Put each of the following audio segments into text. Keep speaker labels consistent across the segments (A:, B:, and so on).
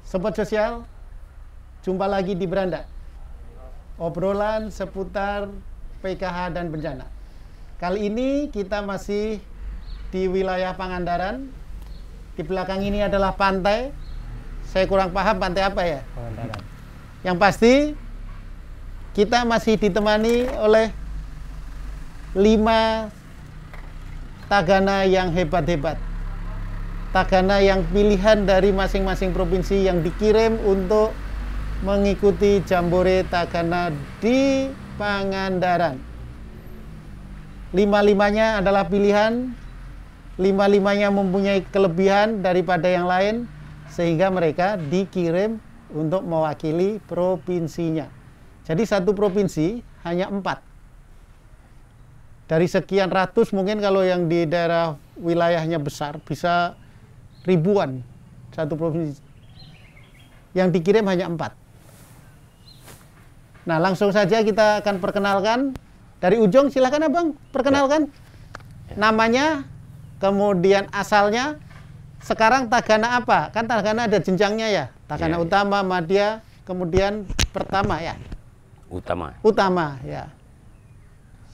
A: Sobat Sosial, jumpa lagi di Beranda. Obrolan seputar PKH dan bencana. Kali ini kita masih di wilayah Pangandaran. Di belakang ini adalah pantai. Saya kurang paham pantai apa ya? Pangandaran. Yang pasti kita masih ditemani oleh 5 tagana yang hebat-hebat. Tagana yang pilihan dari masing-masing provinsi yang dikirim untuk mengikuti Jambore Tagana di Pangandaran. 5-5-nya adalah pilihan, 5-5-nya mempunyai kelebihan daripada yang lain, sehingga mereka dikirim untuk mewakili provinsinya. Jadi satu provinsi hanya 4. Dari sekian ratus, mungkin kalau yang di daerah wilayahnya besar, bisa ribuan satu provinsi. Yang dikirim hanya 4. Nah, langsung saja kita akan perkenalkan. Dari ujung, silakan Abang, perkenalkan. Namanya, kemudian asalnya, sekarang tagana apa? Kan tagana ada jenjangnya ya. Tagana utama, madya, kemudian pertama ya. Utama ya.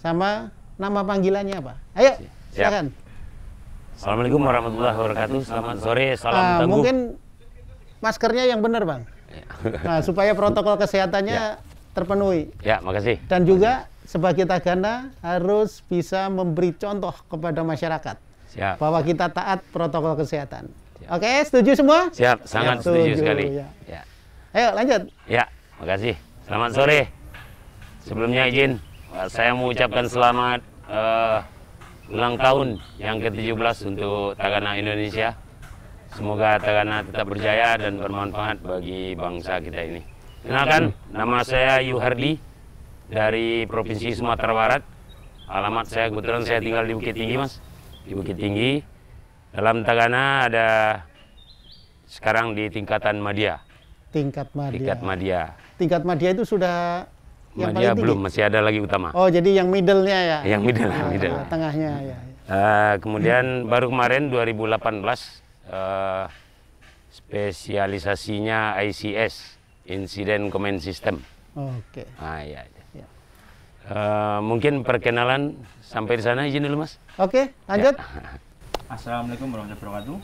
A: Sama nama panggilannya apa? Ayo, silakan.
B: Assalamualaikum warahmatullahi wabarakatuh. Selamat sore, salam tangguh.
A: Mungkin maskernya yang benar, Bang. Nah, supaya protokol kesehatannya terpenuhi.
B: Ya, makasih.
A: Dan juga sebagai tagana harus bisa memberi contoh kepada masyarakat.
B: Siap.
A: Bahwa kita taat protokol kesehatan. Siap. Oke, setuju semua?
B: Siap, sangat setuju sekali.
A: Ya. Ayo, lanjut.
B: Ya, makasih. Selamat sore. Sebelumnya izin, saya mengucapkan selamat ulang tahun yang ke-17 untuk Tagana Indonesia. Semoga Tagana tetap berjaya dan bermanfaat bagi bangsa kita ini. Kenalkan, nama saya Yuhardi dari Provinsi Sumatera Barat. Alamat saya, kebetulan saya tinggal di Bukit Tinggi, Mas. Di Bukit Tinggi. Dalam Tagana ada sekarang di tingkatan madya.
A: Tingkat madya. Tingkat madya itu sudah yang
B: madya
A: paling
B: belum,
A: tinggi?
B: masih ada lagi utama.
A: Oh, jadi yang middle-nya ya?
B: Yang middle.
A: Tengahnya ya.
B: Kemudian baru kemarin 2018 spesialisasinya ICS, Incident Command System.
A: Oke.
B: Ya. Mungkin perkenalan sampai di sana izin dulu, Mas.
A: Oke, lanjut.
C: Assalamualaikum warahmatullahi wabarakatuh.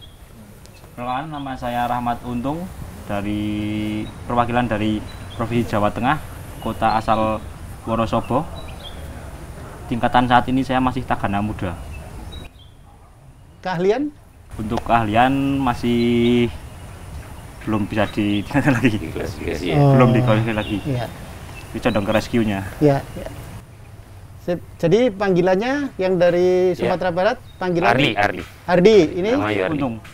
C: Perkenalkan, nama saya Rahmat Untung dari perwakilan dari Provinsi Jawa Tengah, kota asal Wonosobo. Tingkatan saat ini saya masih tagana muda.
A: Keahlian?
C: Untuk keahlian masih belum bisa ditingkatkan lagi. Belum dikualifikasi lagi.
A: Iya.
C: Condong ke rescue-nya.
A: Iya. Jadi panggilannya yang dari Sumatera Barat, panggilannya Hardi. Ini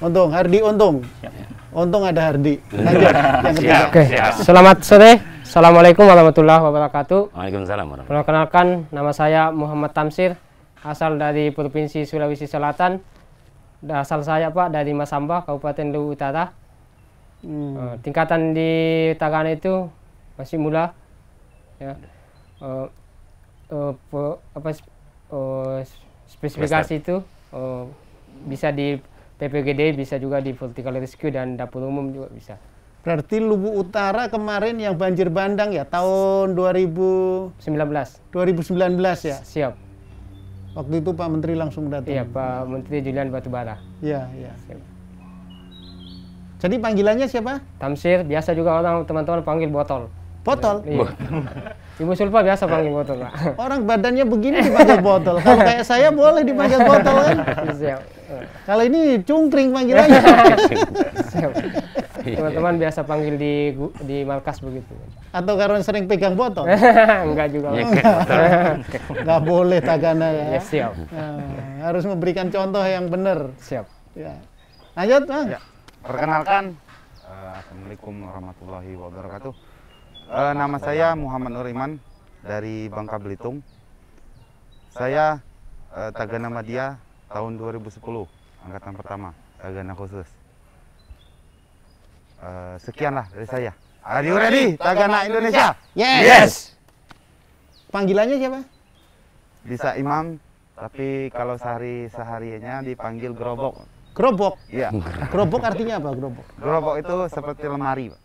A: Untung. Hardi Untung.
C: Siap.
A: Untung ada Hardi. Lanjut. Yang ketiga.
D: Oke. Selamat sore. Assalamualaikum warahmatullahi wabarakatuh.
B: Waalaikumsalam warahmatullahi.
D: Perkenalkan, nama saya Muhammad Tamsir, asal dari Provinsi Sulawesi Selatan. Asal saya Pak dari Masamba, Kabupaten Luwu Utara. Tingkatan di Tagana itu masih muda. Ya. Spesifikasi itu bisa di PPGD, bisa juga di Vertical Rescue dan dapur umum juga bisa.
A: Berarti Luwu Utara kemarin yang banjir bandang ya, tahun 2019 ya?
D: Siap.
A: Waktu itu Pak Menteri langsung datang.
D: Iya, Pak Menteri Julian Batubara.
A: Iya. Siap. Jadi panggilannya siapa?
D: Tamsir, biasa juga orang teman-teman panggil botol.
A: Botol?
D: Iya. Ibu Sulfa biasa panggil botol, Pak.
A: Orang badannya begini dipanggil botol. Kalau kayak saya boleh dipanggil botol kan?
D: Siap.
A: Kalau ini cungkring panggilannya.
D: Siap. Teman-teman biasa panggil di markas begitu.
A: Atau karena sering pegang botol?
D: Enggak juga.
A: Nggak boleh tagana ya.
D: Ya, siap.
A: Harus memberikan contoh yang benar.
D: Siap.
A: Ya. Lanjut, Bang.
E: Ya. Perkenalkan, Assalamualaikum warahmatullahi wabarakatuh. Nama saya Muhammad Nur Iman dari Bangka Belitung. Saya tagana madya tahun 2010, angkatan pertama, tagana khusus. Sekianlah dari saya. Are you ready, Tagana Indonesia?
A: Yes. Panggilannya siapa?
E: Bisa Imam, tapi kalau sehari-harinya dipanggil Gerobok.
A: Gerobok.
E: Iya.
A: Gerobok artinya apa gerobok?
E: Gerobok itu seperti lemari, Pak.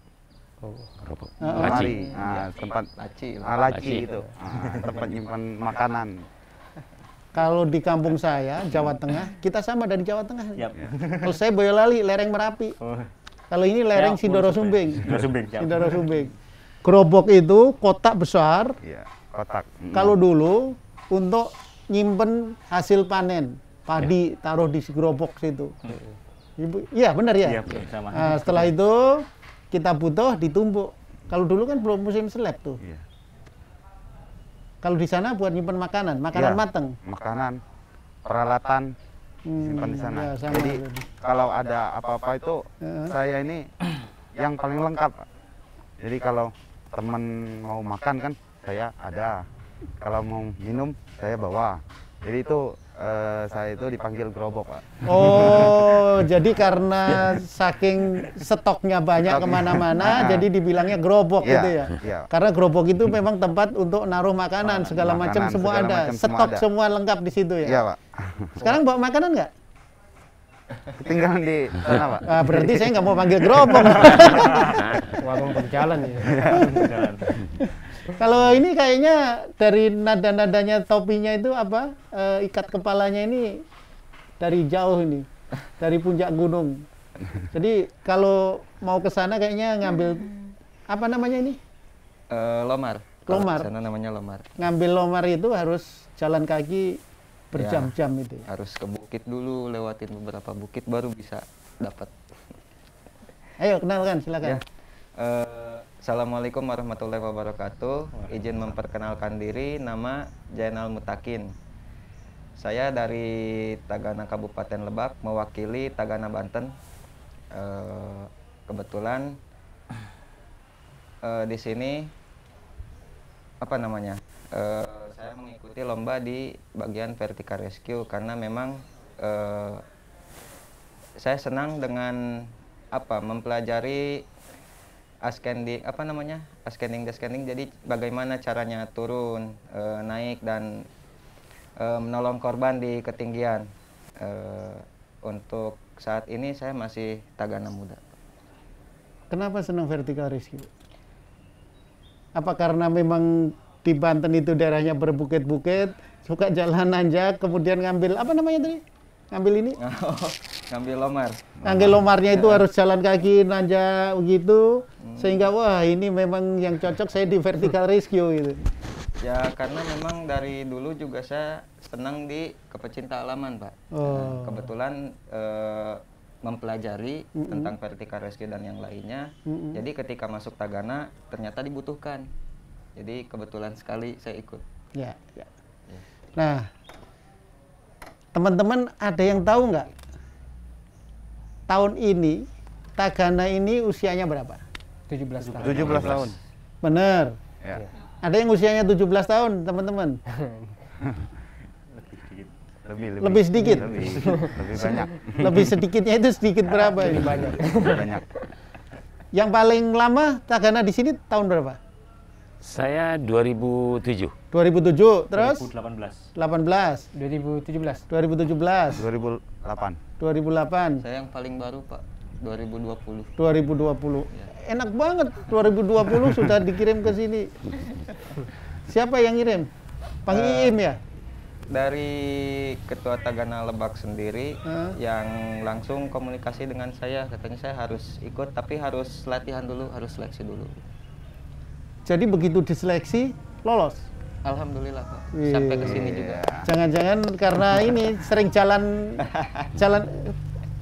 B: Gerobok.
E: Lemari. Nah, tempat
F: Laci.
E: laci itu. Tempat nyimpan makanan.
A: Kalau di kampung saya, Jawa Tengah, kita sama dari Jawa Tengah.
C: Siap.
A: Kalau saya Boyolali, lereng Merapi.
C: Oh.
A: Kalau ini lereng
C: Ya,
A: Sindoro
C: Sumbing.
A: Sumbing.
C: Sindoro Sumbing, siap.
A: Sindoro Sumbing. Gerobok itu kotak besar.
E: Iya, kotak.
A: Kalau dulu untuk nyimpen hasil panen, padi taruh di gerobok situ. Ibu, iya benar ya.
C: Iya, sama.
A: Nah, setelah itu kita butuh ditumbuk. Kalau dulu kan belum musim seleb tuh.
E: Iya.
A: Kalau di sana buat nyimpen makanan
E: Iya,
A: mateng.
E: makanan, peralatan simpan di sana.
A: ya, sama.
E: Jadi kalau ada apa-apa itu saya ini yang paling lengkap, Pak. Jadi kalau teman mau makan kan saya ada. Kalau mau minum saya bawa. Jadi itu saya itu dipanggil gerobok, Pak.
A: Oh, jadi karena saking stoknya banyak kemana-mana, jadi dibilangnya gerobok
E: Iya,
A: gitu ya?
E: iya.
A: Karena gerobok itu memang tempat untuk naruh makanan, segala macam
E: makanan,
A: semua
E: segala
A: ada.
E: macam semua
A: Stok
E: ada.
A: semua lengkap di situ ya?
E: Iya, Pak.
A: Sekarang bawa makanan nggak?
E: Ketinggalan di sana, Pak.
A: Ah, berarti saya nggak mau panggil gerobok.
D: Warung berjalan ya.
C: Jalan.
A: Kalau ini kayaknya dari nada-nadanya topinya itu apa? Ikat kepalanya ini dari jauh ini, dari puncak gunung. Jadi kalau mau ke sana kayaknya ngambil apa namanya ini?
F: Lomar.
A: Lomar.
F: Kalau di sana namanya lomar.
A: Ngambil lomar itu harus jalan kaki berjam-jam itu.
F: Harus ke bukit dulu, lewatin beberapa bukit baru bisa dapat.
A: Ayo kenalkan silakan.
F: Ya. Assalamualaikum warahmatullahi wabarakatuh. Izin memperkenalkan diri, nama Jainal Mutakin. Saya dari Tagana Kabupaten Lebak, mewakili Tagana Banten. Kebetulan di sini apa namanya? Saya mengikuti lomba di bagian vertical rescue karena memang saya senang dengan mempelajari ascending descending, jadi bagaimana caranya turun, naik dan menolong korban di ketinggian. Untuk saat ini saya masih Tagana muda.
A: Kenapa senang vertical rescue? Apa karena memang di Banten itu daerahnya berbukit-bukit, suka jalan nanjak, kemudian ngambil apa namanya tadi? Ngambil ini?
F: Ngambil lomar.
A: Ngambil lomarnya itu harus jalan kaki nanjak begitu, sehingga wah ini memang yang cocok saya di vertical rescue gitu.
F: Ya karena memang dari dulu juga saya senang di kepecinta alaman, Pak.
A: Oh.
F: Kebetulan mempelajari tentang vertical rescue dan yang lainnya. Jadi ketika masuk Tagana ternyata dibutuhkan. Jadi kebetulan sekali saya ikut.
A: Ya, ya. Nah, teman-teman ada yang tahu nggak? Tahun ini Tagana ini usianya berapa?
D: 17 tahun.
E: 17 tahun.
A: Bener.
E: Ya.
A: Ada yang usianya 17 tahun, teman-teman. Lebih sedikit.
E: Lebih banyak.
A: Lebih sedikitnya itu sedikit berapa ini?
D: Banyak.
E: Banyak.
A: Yang paling lama Tagana di sini tahun berapa?
B: Saya 2007.
A: 2007, terus
C: 2018.
A: 18,
D: 2017.
A: 2017,
E: 2008.
A: 2008,
F: Saya yang paling baru, Pak, 2020.
A: 2020. Enak banget 2020 sudah dikirim ke sini. Siapa yang ngirim? Bang Iim ya?
F: Dari Ketua Tagana Lebak sendiri yang langsung komunikasi dengan saya, katanya saya harus ikut tapi harus latihan dulu, harus seleksi dulu.
A: Jadi begitu diseleksi, lolos.
F: Alhamdulillah, Pak. Sampai ke sini juga.
A: Jangan-jangan karena ini sering jalan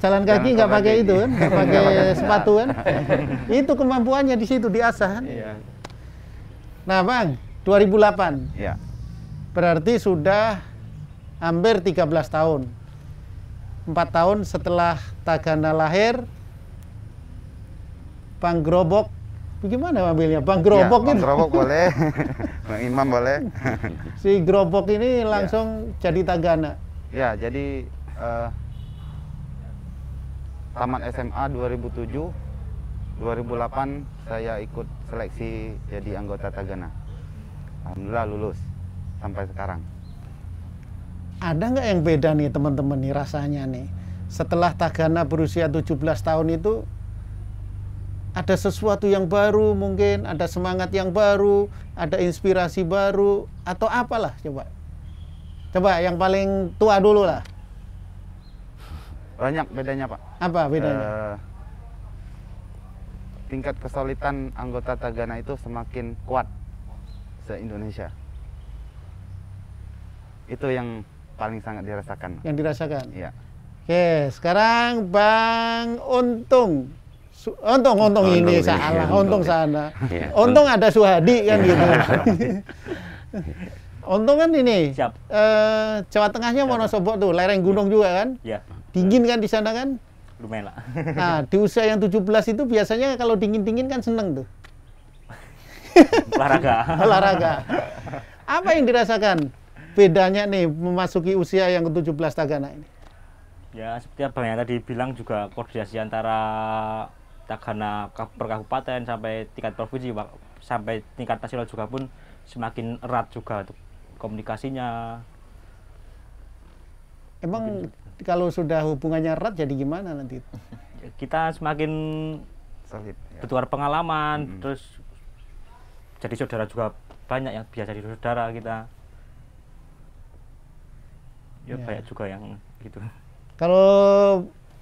A: kaki nggak pakai itu kan, nggak pakai sepatu kan. Itu kemampuannya di situ diasah kan.
F: Iya.
A: Nah, Bang, 2008.
E: Ya.
A: Berarti sudah hampir 13 tahun. 4 tahun setelah Tagana lahir, Bang Gerobok, bagaimana ambilnya? Bang Gerobok
E: Bang
A: itu.
E: Gerobok boleh. Bang Imam boleh.
A: Si Gerobok ini langsung jadi Tagana.
E: Ya, jadi tamat SMA 2007, 2008 saya ikut seleksi jadi anggota Tagana. Alhamdulillah lulus sampai sekarang.
A: Ada nggak yang beda nih teman-teman nih rasanya nih? setelah Tagana berusia 17 tahun itu ada sesuatu yang baru, mungkin ada semangat yang baru, ada inspirasi baru, atau apalah coba. Coba yang paling tua dulu lah.
E: Banyak bedanya, Pak.
A: Apa bedanya?
E: Tingkat kesulitan anggota Tagana itu semakin kuat se-Indonesia. Itu yang paling sangat dirasakan.
A: Yang dirasakan?
E: Iya.
A: Oke, sekarang Bang Untung. Untung ini salah, Untung sana.
B: Iya.
A: Untung ada Suhadi kan gitu. Untung kan ini.
C: Siap.
A: Jawa Tengahnya Wonosobo tuh, lereng gunung juga kan?
C: Ya,
A: Dingin kan di sana kan?
C: lumayan lah.
A: Nah, di usia yang 17 itu biasanya kalau dingin-dingin kan seneng tuh.
C: Olahraga.
A: Olahraga. Apa yang dirasakan bedanya nih memasuki usia yang ke-17 Tagana ini?
C: Ya, seperti apa yang tadi bilang juga koordinasi antara Tagana per kabupaten sampai tingkat provinsi sampai tingkat nasional juga pun semakin erat juga untuk komunikasinya.
A: Emang kalau sudah hubungannya erat jadi gimana nanti?
C: Kita semakin
E: Solid. Ya.
C: bertukar pengalaman, terus jadi saudara juga banyak yang biasa jadi saudara kita. Ya,
A: Ya.
C: banyak juga yang gitu.
A: Kalau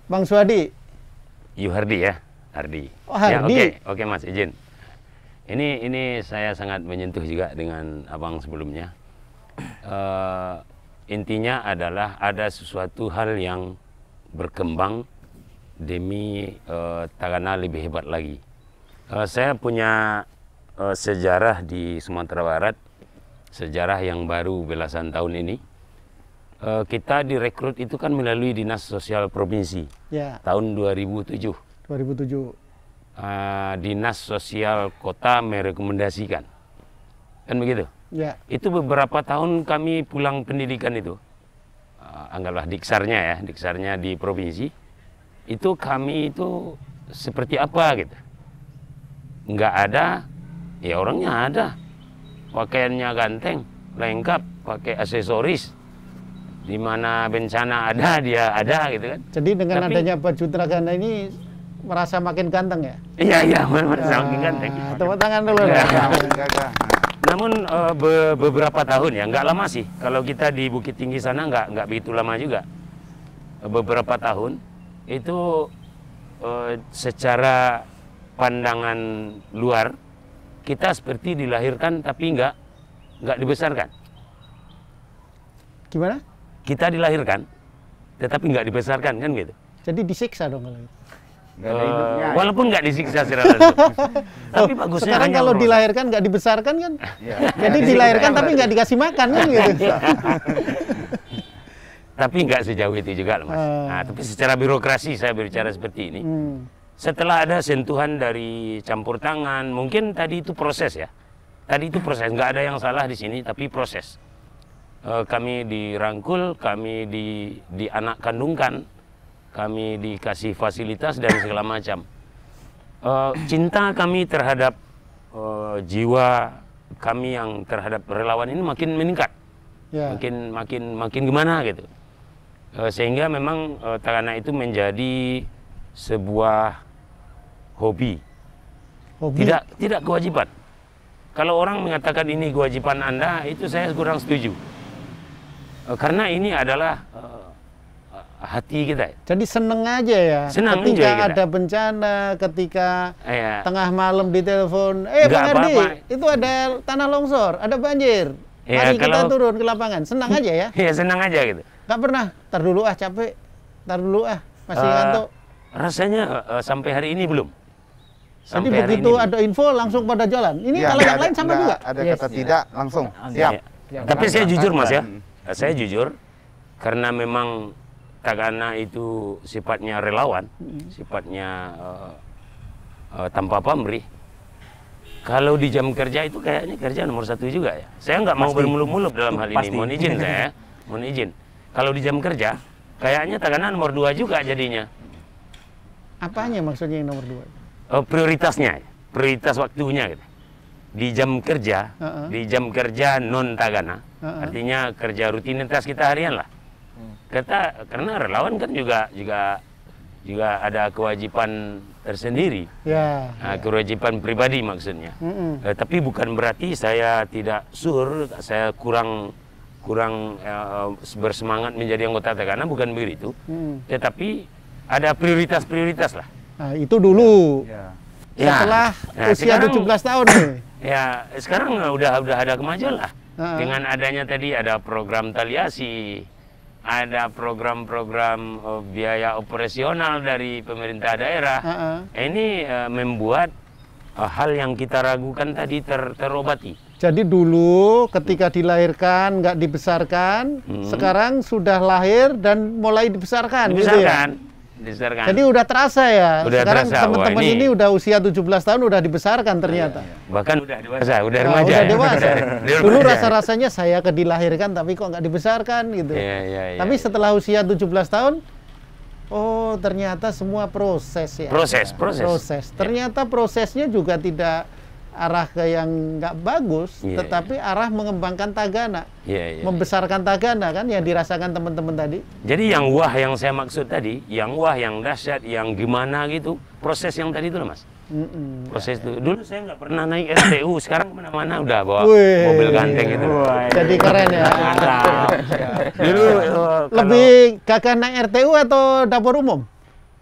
A: Bang Suhadi,
B: Hardi ya, Hardi.
A: Oh, Hardi.
B: Ya, oke Mas, izin. Ini saya sangat menyentuh juga dengan abang sebelumnya. Intinya adalah ada sesuatu hal yang berkembang demi Tagana lebih hebat lagi. Saya punya sejarah di Sumatera Barat, sejarah yang baru belasan tahun ini. Kita direkrut itu kan melalui Dinas Sosial Provinsi
A: ya,
B: tahun 2007.
A: 2007.
B: Dinas Sosial Kota merekomendasikan, kan begitu.
A: Ya,
B: Itu beberapa tahun kami pulang pendidikan itu, anggaplah diksarnya di provinsi, itu kami itu seperti apa gitu. Nggak ada, ya orangnya ada, pakaiannya ganteng, lengkap, pakai aksesoris, di mana bencana ada dia ada gitu kan.
A: jadi dengan
B: Tapi-
A: adanya baju Tagana ini merasa makin ganteng ya?
B: Iya, merasa makin ganteng.
A: Tepuk tangan dulu.
B: Ya.
E: Gagah.
B: Namun beberapa tahun ya, nggak lama sih. Kalau kita di Bukit Tinggi sana nggak begitu lama juga. Beberapa tahun itu secara pandangan luar kita seperti dilahirkan tapi nggak dibesarkan.
A: Gimana?
B: Kita dilahirkan tetapi nggak dibesarkan kan gitu.
A: Jadi disiksa dong kalau itu.
E: Nggak ada hidupnya.
B: Walaupun nggak disiksa secara langsung. Tapi bagusnya
A: Sekarang
B: hanya
A: kalau
B: proses.
A: dilahirkan nggak dibesarkan kan?
E: Iya.
A: Jadi dilahirkan tapi nggak dikasih makan kan gitu.
B: Tapi nggak sejauh itu juga loh, Mas.
A: Ah.
B: Nah, tapi secara birokrasi saya berbicara seperti ini. Setelah ada sentuhan dari campur tangan, mungkin tadi itu proses ya. Tadi itu proses, nggak ada yang salah di sini, tapi proses. Kami dirangkul, kami dianak kandungkan, kami dikasih fasilitas dan segala macam. Cinta kami terhadap jiwa kami yang terhadap relawan ini makin meningkat,
A: Ya.
B: makin gimana gitu. Sehingga memang Tagana itu menjadi sebuah hobi.
A: Hobi.
B: Tidak kewajiban. Kalau orang mengatakan ini kewajiban Anda, itu saya kurang setuju. Karena ini adalah hati kita.
A: Jadi seneng aja ya.
B: Senang
A: ketika
B: enjoy kita.
A: ada bencana, ketika
B: Ya.
A: tengah malam ditelepon,
B: Nggak
A: Bang Ardi,
B: apa-apa.
A: itu ada tanah longsor, ada banjir.
B: Ya,
A: Mari kita
B: kalau-
A: turun ke lapangan. Senang aja ya.
B: Ya senang aja gitu.
A: Nggak pernah, tar dulu capek, tar dulu masih ngantuk.
B: Rasanya sampai hari ini belum.
A: Jadi
B: Sampai hari
A: begitu
B: ini
A: ada info langsung pada jalan. Ini
E: Iya,
A: kalau
E: nggak
A: yang
E: ada-
A: lain sama
E: nggak
A: juga.
E: Ada
D: Yes.
E: kata tidak langsung siap.
B: Ya. Tapi saya jujur Mas ya,
E: Hmm.
B: saya jujur karena memang Tagana itu sifatnya relawan, sifatnya tanpa pamrih. Kalau di jam kerja itu kayaknya kerja nomor satu juga ya. Saya nggak mau
C: Pasti.
B: bermulup-mulup dalam hal ini,
C: Pasti.
B: mohon izin saya, mohon izin. Kalau di jam kerja, kayaknya Tagana nomor 2 juga jadinya.
A: Apanya maksudnya yang nomor 2?
B: Prioritasnya, prioritas waktunya gitu. Di jam kerja, di jam kerja non Tagana, artinya kerja rutinitas kita harian lah. karena relawan kan juga ada kewajiban tersendiri.
A: Ya.
B: Nah, kewajiban pribadi maksudnya. Tapi bukan berarti saya tidak saya kurang bersemangat menjadi anggota Tagana, bukan begitu. Tetapi ada prioritas lah.
A: Nah, itu dulu.
E: Ya.
A: Setelah usia
B: sekarang,
A: 17 tahun nih.
B: Ya, sekarang udah ada kemajuan lah. Dengan adanya tadi ada program taliasi, ada program-program biaya operasional dari pemerintah daerah. Ini membuat hal yang kita ragukan tadi terobati.
A: Jadi dulu ketika dilahirkan nggak dibesarkan, sekarang sudah lahir dan mulai dibesarkan. Gitu ya?
B: Dibesarkan.
A: Jadi udah terasa ya.
B: Udah
A: sekarang
B: terasa,
A: teman-teman ini udah usia 17 tahun udah dibesarkan ternyata.
B: Bahkan udah dewasa, udah remaja.
A: Udah
B: ya.
A: dewasa.
B: Udah
A: Dulu
B: remaja.
A: rasa-rasanya saya dilahirkan tapi kok nggak dibesarkan gitu. Tapi setelah usia 17 tahun, oh ternyata semua proses ya.
B: Proses.
A: Ternyata prosesnya juga tidak arah ke yang nggak bagus, tetapi arah mengembangkan Tagana, membesarkan Tagana kan yang dirasakan teman-teman tadi.
B: Jadi yang wah yang saya maksud tadi, yang wah, yang dahsyat, yang gimana gitu, proses yang tadi itu loh mas. Proses itu. Dulu saya nggak pernah naik RTU, sekarang kemana-mana udah bawa mobil ganteng itu.
A: Jadi keren ya.
B: Dulu
A: lebih gagah naik RTU atau dapur umum?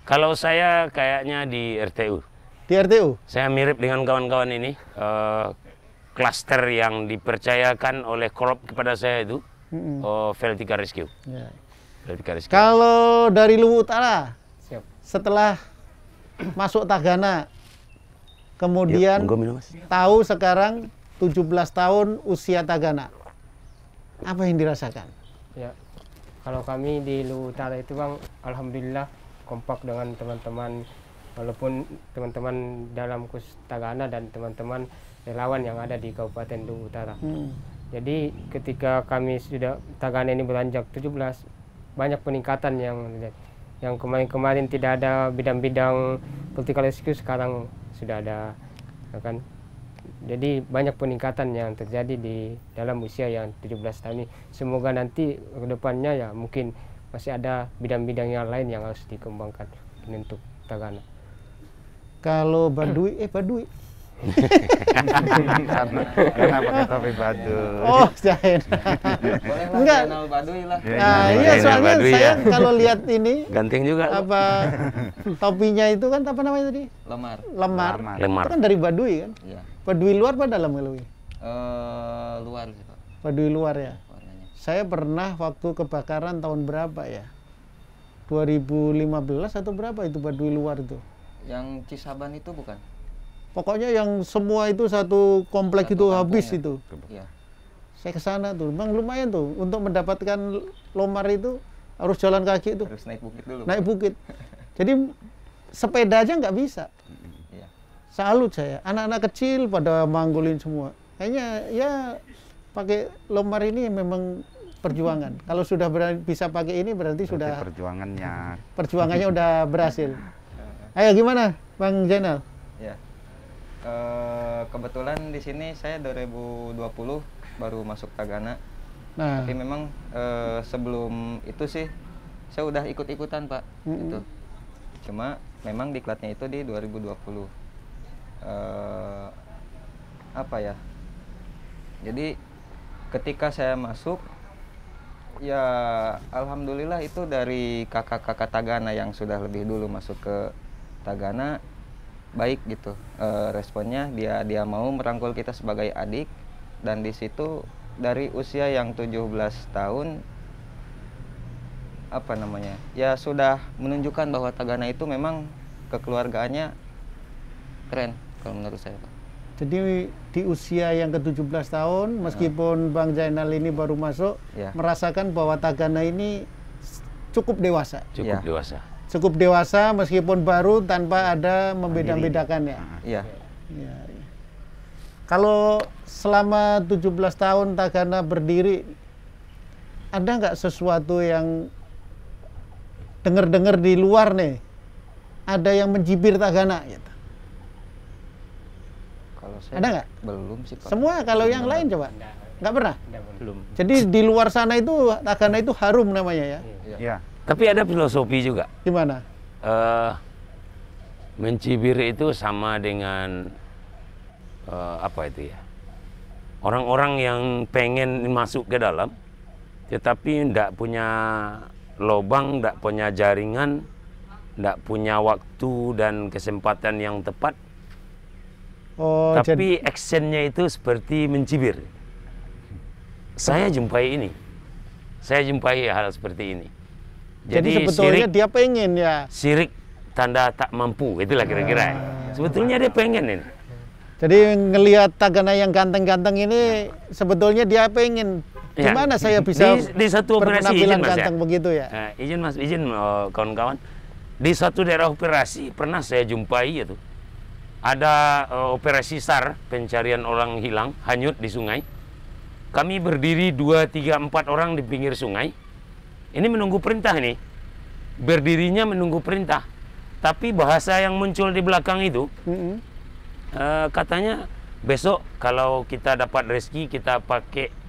B: Kalau saya kayaknya di RTU.
A: Di RTU?
B: Saya mirip dengan kawan-kawan ini, klaster yang dipercayakan oleh Korop kepada saya itu, Veltika Rescue. Veltika Rescue.
A: Kalau dari Luwu Utara,
D: Siap.
A: setelah masuk Tagana, kemudian tahu sekarang 17 tahun usia Tagana, apa yang dirasakan?
D: Ya, kalau kami di Luwu Utara itu Bang, alhamdulillah kompak dengan teman-teman. Walaupun teman-teman dalam kurs Tagana dan teman-teman relawan yang ada di Kabupaten Luwu Utara. Jadi ketika kami sudah Tagana ini beranjak 17, banyak peningkatan yang kemarin-kemarin tidak ada bidang-bidang political rescue, sekarang sudah ada, kan? Jadi banyak peningkatan yang terjadi di dalam usia yang 17 tahun ini. Semoga nanti ke depannya ya mungkin masih ada bidang-bidang yang lain yang harus dikembangkan untuk Tagana.
A: Kalau Baduy, Baduy.
E: Karena pakai topi Baduy.
A: Oh, Zain. Enggak.
F: Baduy lah.
A: Iya, soalnya
B: Baduy,
A: saya
B: ya.
A: kalau lihat ini
B: Ganteng juga.
A: apa topinya itu kan apa namanya tadi?
F: Lemar.
B: Lemar.
A: Itu kan dari Baduy kan?
F: Iya.
A: Baduy luar apa dalam kalau?
F: Luar sih Pak
A: Baduy luar ya.
F: warnanya.
A: Saya pernah waktu kebakaran tahun berapa ya? 2015 atau berapa itu Baduy luar itu?
F: Yang Cisaban itu bukan?
A: Pokoknya yang semua itu satu komplek
F: Satu
A: itu
F: kampung
A: habis
F: ya?
A: itu.
F: Iya.
A: Saya ke sana tuh, Bang lumayan tuh untuk mendapatkan lomar itu harus jalan kaki itu,
F: Harus naik bukit dulu.
A: naik bukit. Jadi sepeda aja nggak bisa.
F: Iya.
A: Salut saya, anak-anak kecil pada manggulin semua. Kayaknya ya pakai lomar ini memang perjuangan. Kalau sudah bisa pakai ini berarti sudah perjuangannya udah berhasil. Ayo gimana, Bang Zainal?
F: Ya. Kebetulan di sini saya 2020 baru masuk Tagana.
A: Nah,
F: Tapi memang sebelum itu sih saya udah ikut-ikutan Pak. Gitu. Cuma memang diklatnya itu di 2020. Apa ya? Jadi ketika saya masuk, ya alhamdulillah itu dari kakak-kakak Tagana yang sudah lebih dulu masuk ke Tagana baik gitu. Responnya dia mau merangkul kita sebagai adik, dan di situ dari usia yang 17 tahun apa namanya? Ya sudah menunjukkan bahwa Tagana itu memang kekeluargaannya keren kalau menurut saya, Pak.
A: jadi di usia yang ke-17 tahun, meskipun Bang Zainal ini baru masuk, merasakan bahwa Tagana ini cukup dewasa.
B: Cukup dewasa.
A: Cukup dewasa meskipun baru, tanpa ada membeda-bedakannya.
F: Iya.
A: Ya. Kalau selama 17 tahun Tagana berdiri, ada nggak sesuatu yang dengar-dengar di luar nih, ada yang menjibir Tagana gitu?
F: Kalau saya
A: Ada nggak?
F: belum sih Pak.
A: Semua, kalau yang lain coba. Nggak pernah?
C: Belum.
A: Jadi di luar sana itu tagana itu harum namanya ya?
E: Ya.
B: Tapi ada filosofi juga.
A: Gimana?
B: Mencibir itu sama dengan apa itu ya? Orang-orang yang pengen masuk ke dalam, tetapi tidak punya lubang, tidak punya jaringan, tidak punya waktu dan kesempatan yang tepat.
A: Oh,
B: Tapi actionnya itu seperti mencibir. Saya jumpai ini. Saya jumpai hal seperti ini.
A: jadi sebetulnya
B: sirik,
A: dia pengen ya.
B: sirik tanda tak mampu, itulah kira-kira. Sebetulnya dia pengen ini.
A: Jadi ngelihat tagana yang ganteng-ganteng ini sebetulnya dia pengen
B: Ya.
A: gimana saya bisa
B: di satu operasi
A: berpenampilan
B: izin Mas ya.
A: ganteng begitu ya.
B: Izin Mas, izin kawan-kawan. Di satu daerah operasi pernah saya jumpai itu. Ada operasi SAR, pencarian orang hilang, hanyut di sungai. Kami berdiri 2, 3, 4 orang di pinggir sungai. Ini menunggu perintah nih. Berdirinya menunggu perintah. Tapi bahasa yang muncul di belakang itu, katanya besok kalau kita dapat rezeki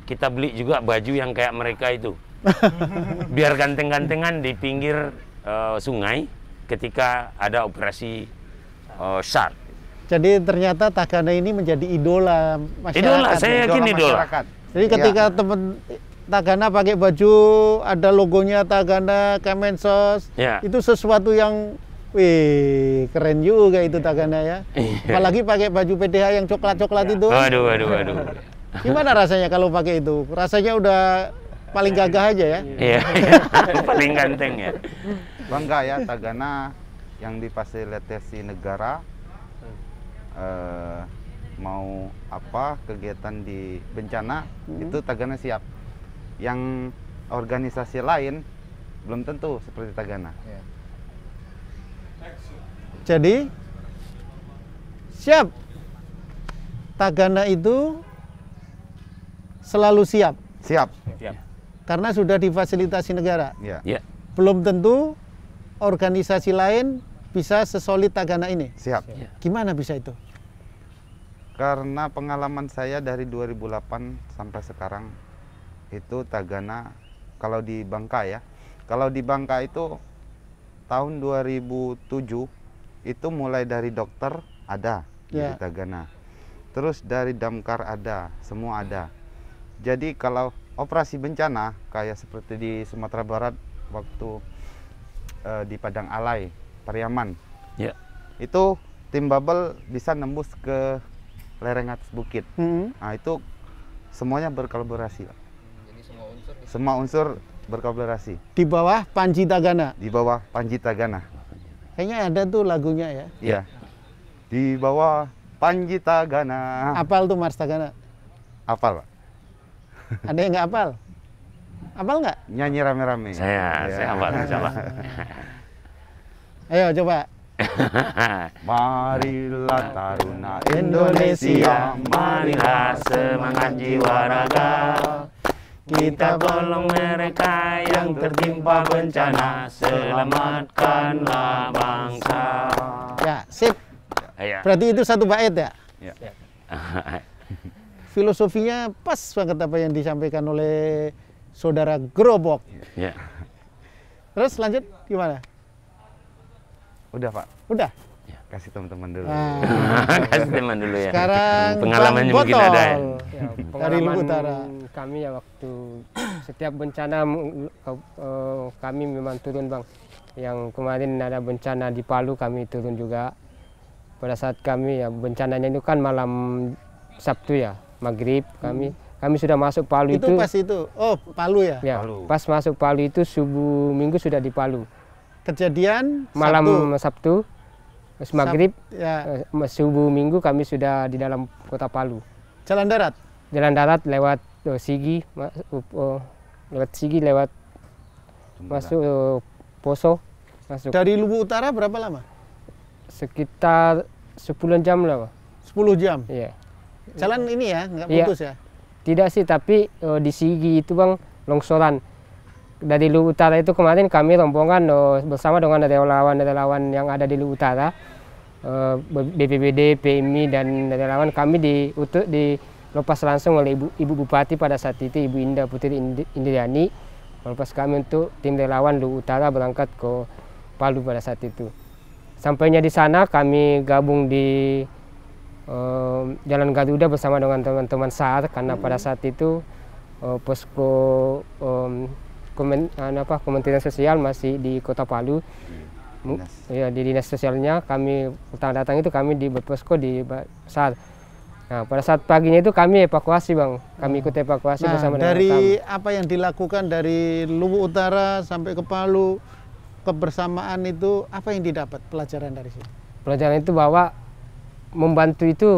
B: kita beli juga baju yang kayak mereka itu. Biar ganteng-gantengan di pinggir sungai ketika ada operasi SAR.
A: Jadi ternyata tagana ini menjadi idola masyarakat.
B: Idola, saya yakin idola.
E: masyarakat.
A: Jadi ketika teman tagana pakai baju ada logonya tagana Kemensos,
B: Ya.
A: itu sesuatu yang wih keren juga itu tagana ya.
B: Iya.
A: Apalagi pakai baju PDH yang coklat-coklat itu.
B: Waduh.
A: Gimana rasanya kalau pakai itu? Rasanya udah paling gagah aja ya.
B: Iya, paling ganteng ya.
E: Bangga ya tagana yang difasilitasi negara. Mau apa kegiatan di bencana itu tagana siap. Yang organisasi lain belum tentu seperti tagana.
A: Jadi siap. Tagana itu selalu siap
E: Siap.
A: karena sudah difasilitasi negara.
E: Ya.
B: Ya.
A: Belum tentu organisasi lain bisa sesolid tagana ini.
E: Siap.
A: Gimana bisa itu?
E: Karena pengalaman saya dari 2008 sampai sekarang itu tagana kalau di Bangka ya. Kalau di Bangka itu tahun 2007 itu mulai dari dokter ada
A: Ya.
E: di tagana. Terus dari damkar ada, semua ada. Jadi kalau operasi bencana kayak seperti di Sumatera Barat waktu di Padang Alai, Pariaman.
B: Ya.
E: Itu tim Babel bisa nembus ke lereng atas bukit. Nah itu semuanya berkolaborasi. Semua unsur berkolaborasi
A: Di bawah Panji Tagana.
E: di bawah Panji Tagana.
A: Kayaknya ada tuh lagunya ya.
E: Iya. Di bawah Panji Tagana.
A: Apal tuh Mars Tagana.
E: Apal, Pak?
A: Ada yang nggak apal? Apal nggak?
E: Nyanyi rame-rame.
B: Saya hafal insyaallah.
A: Ayo coba.
E: Marilah Taruna Indonesia,
B: Marilah semangat jiwa raga, kita tolong mereka yang tertimpa bencana, selamatkanlah bangsa.
A: Ya, sip.
B: Ya.
A: Berarti itu satu bait ya?
E: Ya.
A: Filosofinya pas banget apa yang disampaikan oleh saudara Gerobok.
B: Ya.
A: Terus lanjut gimana?
E: Udah, Pak.
A: Udah.
E: Kasih teman-teman dulu.
A: Nah,
B: Kasih teman dulu ya.
A: sekarang
B: Pengalamannya
A: Bang
B: mungkin
A: Botol.
B: ada ya.
D: Ya,
A: Dari
D: pengalaman
A: Lubu Utara.
D: kami ya waktu setiap bencana kami memang turun Bang. Yang kemarin ada bencana di Palu kami turun juga. Pada saat kami ya bencananya itu kan malam Sabtu ya, maghrib kami sudah masuk Palu
A: Itu pas itu. Oh, Palu ya.
D: ya
B: Palu.
D: pas masuk Palu itu subuh Minggu sudah di Palu.
A: Kejadian
D: Malam Sabtu, terus maghrib
A: ya,
D: subuh Minggu kami sudah di dalam kota Palu.
A: jalan darat.
D: Jalan darat lewat Sigi, lewat Sigi lewat masuk Poso, masuk
A: Dari Lubu Utara berapa lama?
D: sekitar 10 jam lah, Pak.
A: 10 jam.
D: Iya.
A: Jalan ini ya, nggak
D: Iya.
A: putus ya?
D: Tidak sih, tapi di Sigi itu Bang longsoran. Dari Lubu Utara itu kemarin kami rombongan bersama dengan relawan-relawan yang ada di Lubu Utara, BPBD, PMI dan relawan kami lepas langsung oleh Ibu Bupati pada saat itu, Ibu Indah Putri Indriani, melepas kami untuk tim relawan Luwu Utara berangkat ke Palu pada saat itu. Sampainya di sana kami gabung di Jalan Garuda bersama dengan teman-teman SAR, karena pada saat itu posko Kementerian Sosial masih di Kota Palu. Ya, di dinas sosialnya kami datang itu kami di posko di SAR. Nah, pada saat paginya itu kami evakuasi, Bang. Kami ikut evakuasi bersama dengan
A: dari apa yang dilakukan dari Luwu Utara sampai ke Palu, kebersamaan itu apa yang didapat pelajaran dari situ?
D: Pelajaran itu bahwa membantu itu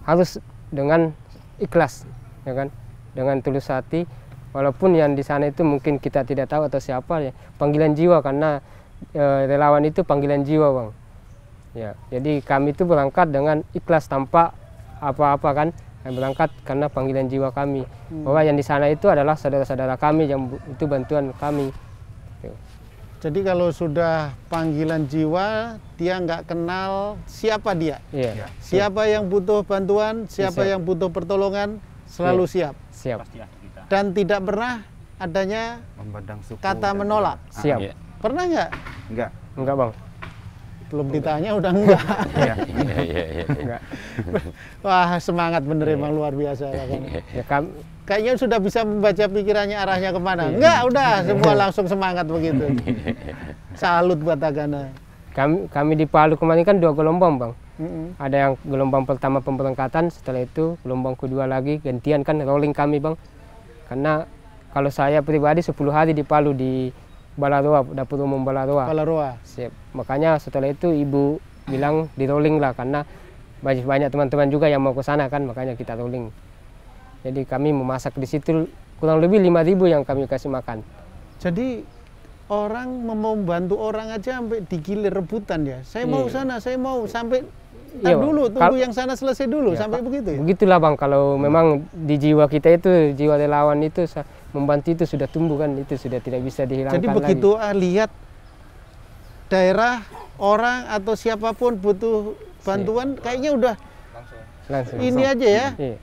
D: harus dengan ikhlas, ya kan, dengan tulus hati. Walaupun yang di sana itu mungkin kita tidak tahu atau siapa, ya, panggilan jiwa, karena relawan itu panggilan jiwa, Bang. Ya, jadi kami itu berangkat dengan ikhlas tanpa apa-apa, kan, berangkat karena panggilan jiwa kami. Bahwa yang di sana itu adalah saudara-saudara kami yang itu bantuan kami.
A: Jadi kalau sudah panggilan jiwa, dia nggak kenal siapa dia.
D: Iya.
A: Siapa yang butuh bantuan, siapa yang butuh pertolongan, selalu siap.
D: Siap.
C: Pasti ada kita.
A: Dan tidak pernah adanya
E: Memandang suku
A: kata
E: dan
A: menolak.
D: Siap.
B: Iya.
A: Pernah nggak?
E: enggak.
D: Enggak, Bang.
A: Belum ditanya udah enggak.
B: Iya, iya.
D: Enggak.
A: Wah, semangat bener emang luar biasa.
D: Ya,
A: Kayaknya sudah bisa membaca pikirannya arahnya kemana. Enggak, udah semua langsung semangat begitu. Salut buat Tagana.
D: kami di Palu kemarin kan 2 gelombang, Bang. Ada yang gelombang pertama pemberangkatan, setelah itu gelombang kedua lagi gantian, kan rolling kami, Bang. Karena kalau saya pribadi 10 hari di Palu di Balaroa, dapur umum Balaroa.
A: Balaroa.
D: Siap. Makanya setelah itu Ibu bilang di rolling lah, karena banyak teman-teman juga yang mau ke sana, kan, makanya kita rolling. Jadi kami memasak di situ kurang lebih 5.000 yang kami kasih makan.
A: Jadi orang mau membantu orang aja sampai digilir rebutan ya. Saya mau sana, saya mau sampai
D: Iya,
A: dulu, tunggu yang sana selesai dulu, sampai begitu ya.
D: Begitulah, Bang, kalau memang di jiwa kita itu, jiwa relawan itu membantu itu sudah tumbuh, kan, itu sudah tidak bisa dihilangkan.
A: Jadi begitu lihat daerah, orang atau siapapun butuh bantuan, kayaknya udah
D: langsung.
A: ini aja ya.
D: Iya.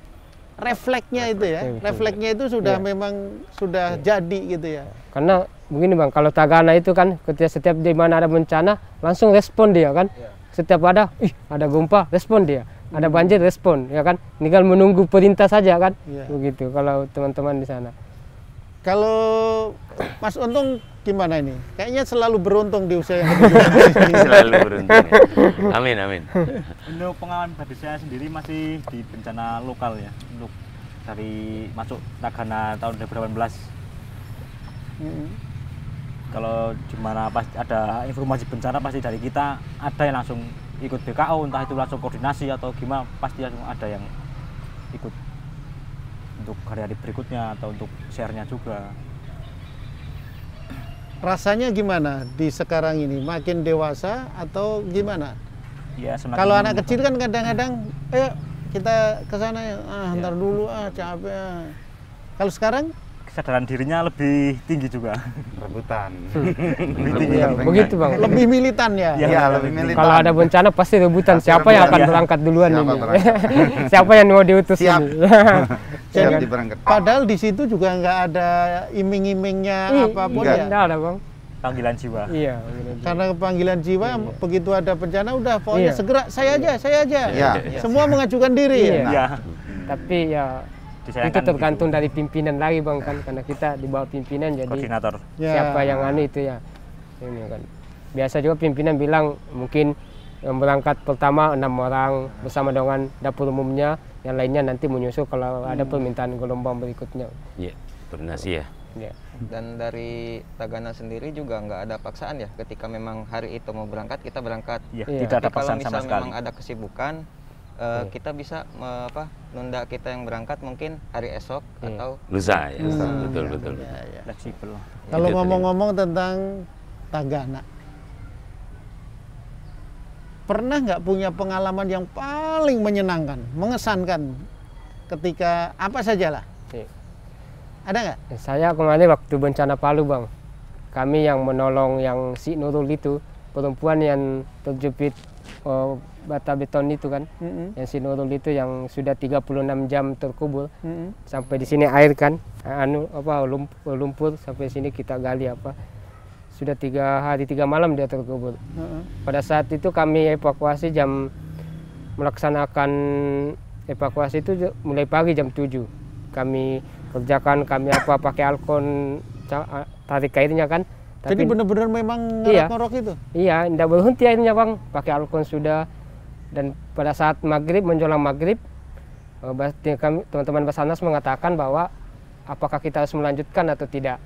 A: Refleksnya itu ya,
D: betul.
A: refleksnya itu sudah memang sudah jadi gitu ya.
D: Karena begini, Bang, kalau Tagana itu kan ketika setiap di mana ada bencana langsung respon dia, kan. Setiap ada gempa respon dia, ada banjir respon, ya kan. Tinggal menunggu perintah saja, kan. Begitu kalau teman-teman di sana.
A: Kalau Mas Untung gimana ini? Kayaknya selalu beruntung di usia yang ke-17.
B: Selalu beruntung. Ya. Amin, amin.
C: Untuk pengalaman pribadi saya sendiri masih di bencana lokal ya, untuk dari masuk Tagana tahun 2018. Kalau gimana pas ada informasi bencana pasti dari kita ada yang langsung ikut BKO, entah itu langsung koordinasi atau gimana, pasti langsung ada yang ikut untuk hari-hari berikutnya atau untuk share-nya juga.
A: Rasanya gimana di sekarang ini? Makin dewasa atau gimana?
C: Ya,
A: Kalau anak kecil kan kadang-kadang, ayo kita ke sana ya, ntar dulu capek. Kalau sekarang
C: kesadaran dirinya lebih tinggi juga.
E: Rebutan.
C: Lebih tinggi.
D: Ya, begitu, Bang.
A: lebih militan ya.
E: Iya, lebih militan.
D: Kalau ada bencana pasti rebutan,
E: Pasti
D: siapa yang akan
E: rebutan, ya.
D: berangkat duluan
E: Siapa
D: ini.
E: berangkat?
D: Siapa yang mau diutus
E: Siap.
D: ini.
E: Siap diberangkat.
A: Padahal di situ juga nggak ada iming-imingnya apapun
E: enggak.
A: ya.
D: Enggak ada, Bang.
C: Panggilan jiwa.
D: Iya.
A: Karena panggilan jiwa, begitu ada bencana udah pokoknya
D: Iya.
A: segera saya aja.
E: Iya.
A: Semua mengajukan diri ya.
D: Iya.
C: Iya.
D: Tapi ya
C: Disayangkan
D: itu tergantung dari pimpinan lagi, Bang, kan, karena kita di bawah pimpinan, jadi
C: koordinator.
A: Ya.
D: siapa yang itu ya. Ini kan. Biasa juga pimpinan bilang mungkin yang berangkat pertama 6 orang bersama dengan dapur umumnya, yang lainnya nanti menyusul kalau ada permintaan gelombang berikutnya.
B: Iya, koordinasi ya.
D: Ya.
F: Dan dari Tagana sendiri juga nggak ada paksaan ya, ketika memang hari itu mau berangkat kita berangkat.
C: Iya,
D: Iya.
C: tidak ada
F: Tapi kalau
C: paksaan
F: misal
C: sama sekali.
F: memang ada kesibukan, kita bisa nunda kita yang berangkat mungkin hari esok atau
B: Lusa ya. Betul, betul.
C: Fleksibel.
A: Kalau
B: Itu
A: ngomong-ngomong tentang Tagana, pernah nggak punya pengalaman yang paling menyenangkan, mengesankan ketika apa sajalah?
D: Iya.
A: Ada nggak?
D: Saya kemarin waktu bencana Palu, Bang, kami yang menolong yang si Nurul itu, perempuan yang terjepit bata beton itu kan, yang si Nurul itu yang sudah 36 jam terkubur. Sampai di sini air kan, lumpur sampai sini kita gali apa. Sudah 3 hari 3 malam dia terkubur. Pada saat itu kami evakuasi melaksanakan evakuasi itu mulai pagi jam 7. Kami kerjakan, pakai alkon, tarik airnya kan.
A: Jadi benar-benar memang ngorok itu?
D: Iya, tidak berhenti airnya Bang, pakai alkon sudah. Dan pada saat maghrib, menjelang maghrib, teman-teman Basarnas mengatakan bahwa apakah kita harus melanjutkan atau tidak.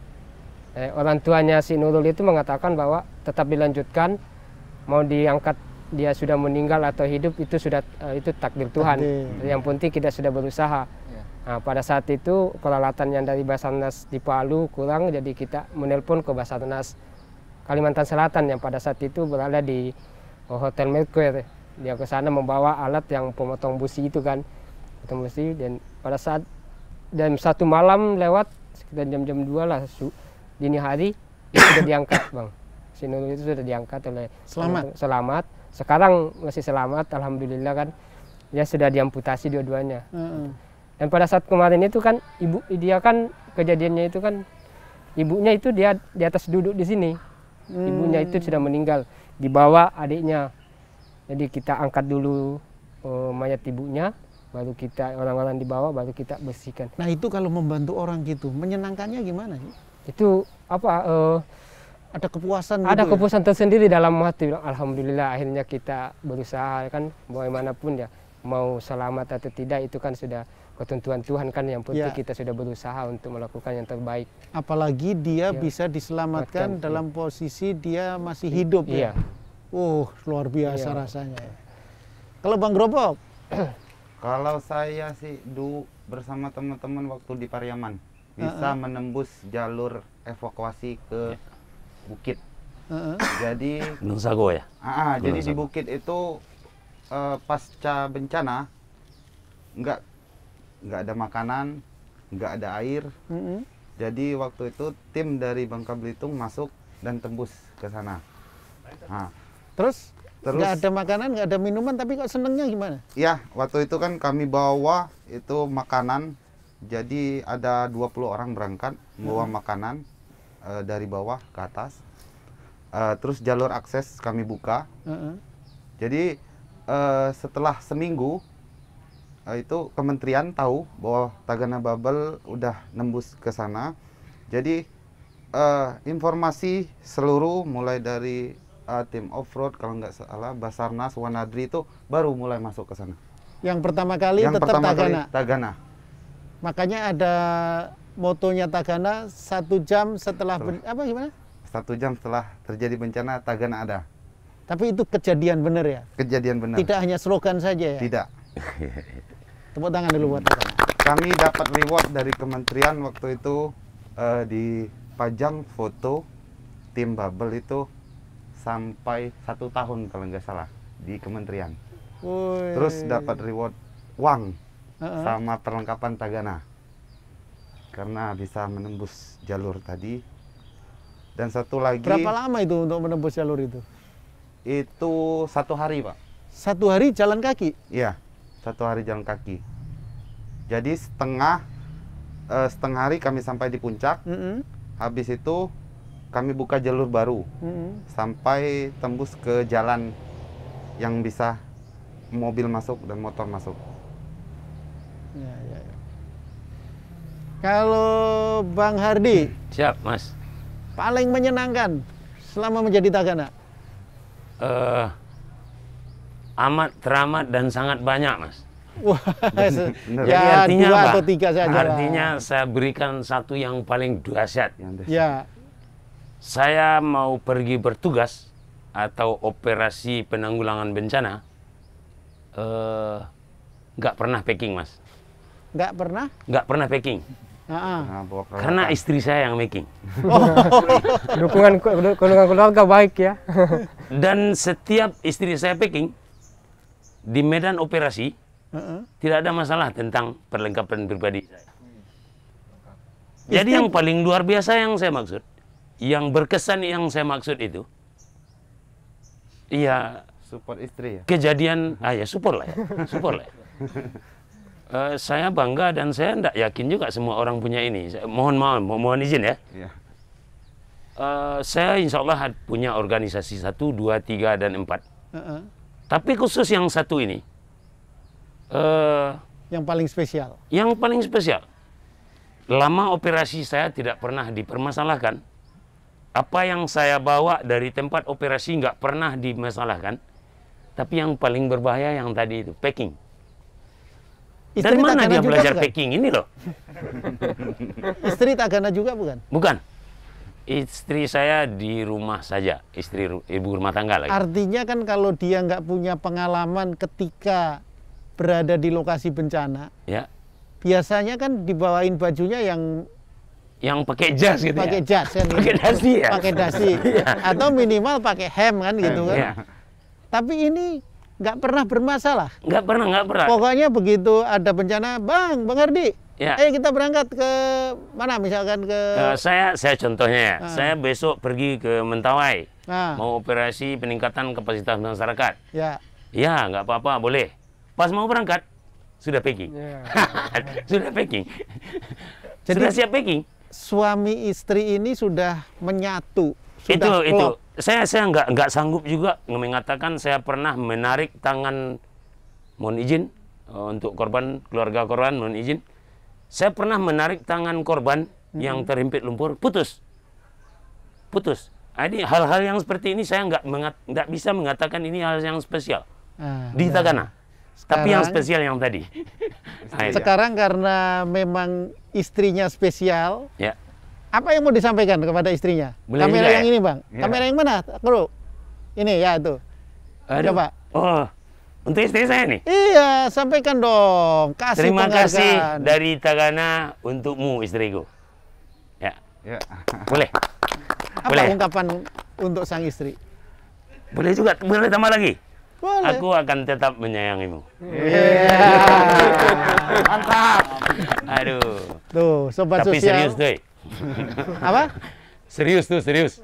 D: Orang tuanya si Nurul itu mengatakan bahwa tetap dilanjutkan, mau diangkat dia sudah meninggal atau hidup itu sudah itu takdir Tuhan. Yang penting kita sudah berusaha. Nah, pada saat itu peralatan yang dari Basarnas di Palu kurang, jadi kita menelpon ke Basarnas Kalimantan Selatan yang pada saat itu berada di Hotel Mercury. Dia ke sana membawa alat yang pemotong busi itu kan, potong busi. Dan pada saat satu malam lewat sekitar jam-jam 2 lah dini hari itu sudah diangkat Bang. Si Nurul itu sudah diangkat oleh selamat. Sekarang masih selamat, alhamdulillah kan. Dia sudah diamputasi dua-duanya. Dan pada saat kemarin itu kan dia kan kejadiannya itu kan ibunya itu dia di atas duduk di sini. Ibunya itu sudah meninggal, dibawa adiknya. Jadi kita angkat dulu mayat ibunya, baru kita orang-orang dibawa, baru kita bersihkan.
A: Nah itu kalau membantu orang gitu, menyenangkannya gimana sih?
D: Itu
A: ada kepuasan?
D: Ada
A: gitu
D: kepuasan tersendiri dalam hati. Alhamdulillah akhirnya kita berusaha kan, bagaimanapun ya, mau selamat atau tidak itu kan sudah ketentuan Tuhan kan. Yang penting kita sudah berusaha untuk melakukan yang terbaik. Apalagi
A: dia bisa diselamatkan dalam posisi dia masih hidup ya. Luar biasa rasanya. Kalau Bang Grobok?
E: Kalau saya sih bersama teman-teman waktu di Pariaman bisa menembus jalur evakuasi ke bukit. Jadi
B: Gunung Sago ya?
E: Jadi di bukit itu pasca bencana nggak ada makanan, nggak ada air. Jadi waktu itu tim dari Bangka Belitung masuk dan tembus ke sana.
A: Terus nggak ada makanan, nggak ada minuman, tapi kok senengnya gimana?
E: Ya, waktu itu kan kami bawa itu makanan. Jadi ada 20 orang berangkat bawa makanan dari bawah ke atas. Terus jalur akses kami buka. Jadi setelah seminggu itu kementerian tahu bahwa Tagana Babel udah nembus ke sana. Jadi informasi seluruh mulai dari tim off-road kalau nggak salah Basarnas, Wanadri itu baru mulai masuk ke sana.
A: Yang pertama kali tetap
E: Tagana.
A: Makanya ada motonya Tagana 1 jam setelah gimana?
E: 1 jam setelah terjadi bencana Tagana ada.
A: Tapi itu kejadian benar ya?
E: Kejadian benar.
A: Tidak hanya slogan saja ya?
E: Tidak.
A: Tepuk tangan dulu buat Tagana.
E: Kami dapat reward dari kementerian waktu itu dipajang foto tim Babel itu sampai 1 tahun kalau nggak salah di kementerian. Terus dapat reward uang sama perlengkapan Tagana karena bisa menembus jalur tadi. Dan satu lagi.
A: Berapa lama itu untuk menembus jalur itu?
E: Itu 1 hari Pak.
A: 1 hari jalan kaki?
E: Iya, 1 hari jalan kaki. Jadi setengah hari kami sampai di puncak. Habis itu kami buka jalur baru sampai tembus ke jalan yang bisa mobil masuk dan motor masuk.
A: Ya. Kalau Bang Hardi,
B: siap Mas.
A: Paling menyenangkan selama menjadi Tagana?
B: Teramat dan sangat banyak Mas.
A: Wah,
B: ya, artinya
A: 2
B: apa?
A: atau 3 saja.
B: Artinya saya berikan satu yang paling dahsyat.
A: Ya.
B: Saya mau pergi bertugas atau operasi penanggulangan bencana, nggak pernah packing Mas.
A: Nggak pernah?
B: Nggak pernah packing. Karena istri saya yang making.
D: Dukungan keluarga baik ya.
B: Dan setiap istri saya packing di medan operasi, tidak ada masalah tentang perlengkapan pribadi saya. Jadi yang paling luar biasa yang saya maksud, yang berkesan yang saya maksud itu, iya
E: Support istri ya.
B: kejadian, ya support lah ya, support lah ya. Saya bangga dan saya tidak yakin juga semua orang punya ini. Mohon izin ya.
E: Iya.
B: Saya insya Allah punya organisasi 1, 2, 3, dan 4. Tapi khusus yang satu ini,
A: Yang paling spesial.
B: yang paling spesial. Lama operasi saya tidak pernah dipermasalahkan. Apa yang saya bawa dari tempat operasi nggak pernah dimasalahkan. Tapi yang paling berbahaya yang tadi itu, packing. Dari mana dia belajar packing ini loh?
A: Istri tagana juga bukan?
B: Bukan. Istri saya di rumah saja, ibu rumah tangga lagi.
A: Artinya kan kalau dia nggak punya pengalaman ketika berada di lokasi bencana,
B: Ya,
A: biasanya kan dibawain bajunya yang
B: pakai jas gitu
A: pakai
B: ya.
A: jas kan,
B: Pakai dasi ya.
A: pakai dasi, atau minimal pakai hem kan gitu kan.
B: Ya.
A: Tapi ini nggak pernah bermasalah.
B: Nggak pernah.
A: Pokoknya begitu ada bencana, Bang Ardi,
B: Ya.
A: kita berangkat ke mana misalkan ke
B: Saya contohnya ya, saya besok pergi ke Mentawai,
A: Nah.
B: mau operasi peningkatan kapasitas masyarakat.
A: ya
B: Ya, nggak apa-apa, boleh. Pas mau berangkat, sudah packing. Sudah packing.
A: Jadi-
B: Sudah siap packing.
A: suami istri ini sudah menyatu, sudah
B: Itu.
A: klop.
B: Saya nggak sanggup juga mengatakan saya pernah menarik tangan, mohon izin untuk keluarga korban, mohon izin. Saya pernah menarik tangan korban yang terhimpit lumpur, putus. Jadi hal-hal yang seperti ini saya nggak bisa mengatakan ini hal yang spesial di Tagana. Tapi yang spesial yang tadi. Nah, itu.
A: Sekarang karena memang istrinya spesial,
B: Ya.
A: apa yang mau disampaikan kepada istrinya?
B: Boleh
A: Kamera
B: juga
A: yang
B: ya?
A: ini, Bang.
E: Ya.
A: Kamera yang mana, Bro? Ini ya itu.
B: Aduh.
A: Coba.
B: Oh, untuk istri saya nih.
A: Iya, sampaikan dong. Kasih
B: Terima kasih
A: penghargaan.
B: dari Tagana untukmu istriku. Ya,
E: Ya.
B: boleh.
A: Apa
B: Boleh.
A: ungkapan untuk sang istri?
B: Boleh juga, boleh tambah lagi.
A: Boleh.
B: Aku akan tetap menyayangimu.
A: Iya.
E: Mantap.
B: Aduh.
A: Tuh, sobat
B: Tapi
A: sosial.
B: serius tuh.
A: Apa?
B: Serius tuh, serius.